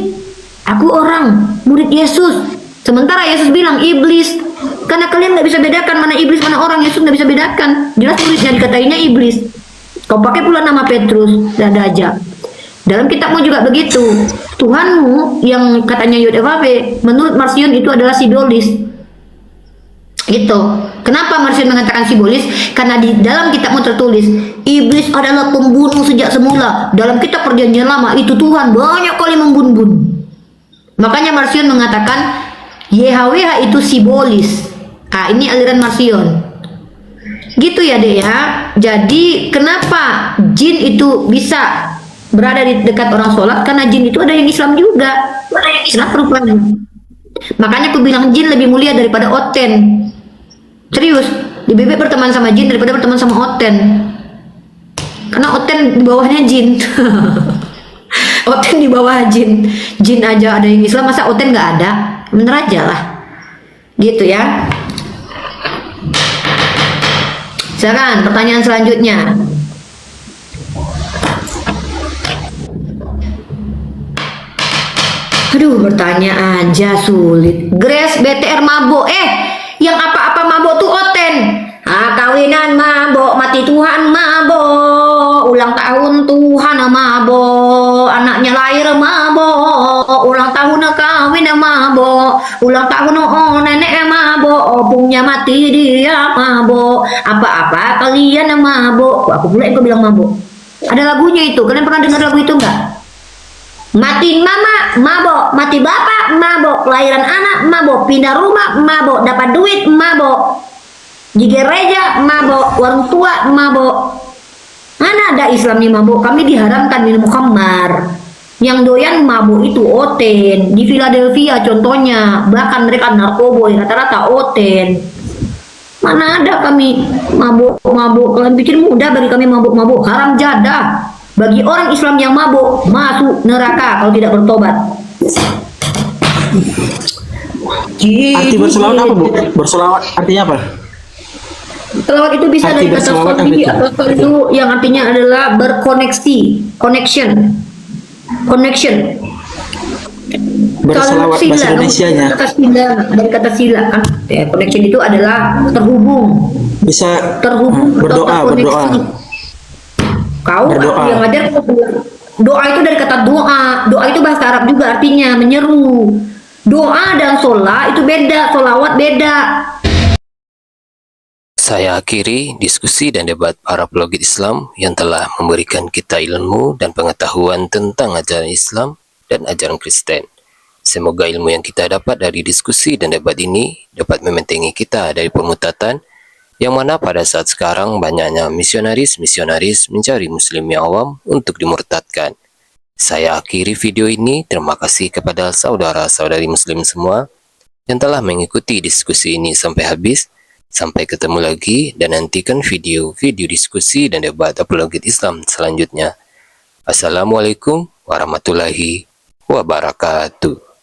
Aku orang, murid Yesus. Sementara Yesus bilang iblis. Karena kalian nggak bisa bedakan mana iblis mana orang, Yesus nggak bisa bedakan. Jelas muridnya dikatainya iblis. Kau pakai pula nama Petrus, dada aja. Dalam kitabmu juga begitu. Tuhanmu yang katanya Yud-Evabe, menurut Marcion itu adalah simbolis. Gitu. Kenapa Marcion mengatakan simbolis? Karena di dalam kitabmu tertulis, iblis adalah pembunuh sejak semula. Dalam kitab Perjanjian Lama itu Tuhan banyak kali membunuh. Makanya Marcion mengatakan YHWH itu simbolis. Ah, ini aliran Marcion. Gitu ya, Dek ya. Jadi kenapa jin itu bisa berada di dekat orang sholat? Karena jin itu ada yang Islam juga. Kenapa rupanya? Makanya aku bilang jin lebih mulia daripada Oten. Serius, di bebek berteman sama jin daripada berteman sama Oten. Karena Oten di bawahnya jin. Oten di bawah jin. Jin aja ada yang Islam, masa Oten nggak ada? Bener aja lah. Gitu ya. Silakan pertanyaan selanjutnya. Aduh, bertanya aja sulit. Grace BTR mabok. Yang apa-apa mabok tuh Oten. Kawinan mabok, mati Tuhan mabok, ulang tahun Tuhan mabok, anaknya lahir mabok, ulang tahun kawin mabok, ulang tahun nenek mabok, opungnya mati dia mabok, apa-apa kalian mabok. Aku pula yang bilang mabok. Ada lagunya itu, kalian pernah dengar lagu itu enggak? Mati mama mabok, mati bapak mabok, lahiran anak mabok, pindah rumah mabok, dapat duit mabok, di gereja mabok, warung tua mabok. Mana ada Islam nih mabok? Kami diharamkan minum khamar. Yang doyan mabok itu Oten. Di Philadelphia contohnya, bahkan mereka narkoboy, rata-rata Oten. Mana ada kami mabok-mabok? Kalian pikir mudah bagi kami mabok-mabok? Haram jadah. Bagi orang Islam yang mabuk, masuk neraka kalau tidak bertobat. Arti berselawat apa, Bu? Berselawat artinya apa? Selawat itu bisa Arti dari kata berselawat soli apa atau itu yang artinya adalah berkoneksi, connection. Berselawat bahasa Indonesianya. Dari kata sila kan, ya, connection itu adalah terhubung. Bisa Terhubung atau berdoa. terkoneksi. Kau Berdoa. yang ajar doa itu dari kata doa. Doa itu bahasa Arab juga artinya menyeru. Doa dan sholat itu beda, sholawat beda. Saya akhiri diskusi dan debat para pelogit Islam yang telah memberikan kita ilmu dan pengetahuan tentang ajaran Islam dan ajaran Kristen. Semoga ilmu yang kita dapat dari diskusi dan debat ini dapat membentengi kita dari permutatan, yang mana pada saat sekarang banyaknya misionaris mencari muslim yang awam untuk dimurtadkan. Saya akhiri video ini. Terima kasih kepada saudara-saudari muslim semua yang telah mengikuti diskusi ini sampai habis. Sampai ketemu lagi dan nantikan video-video diskusi dan debat apologet Islam selanjutnya. Assalamualaikum warahmatullahi wabarakatuh.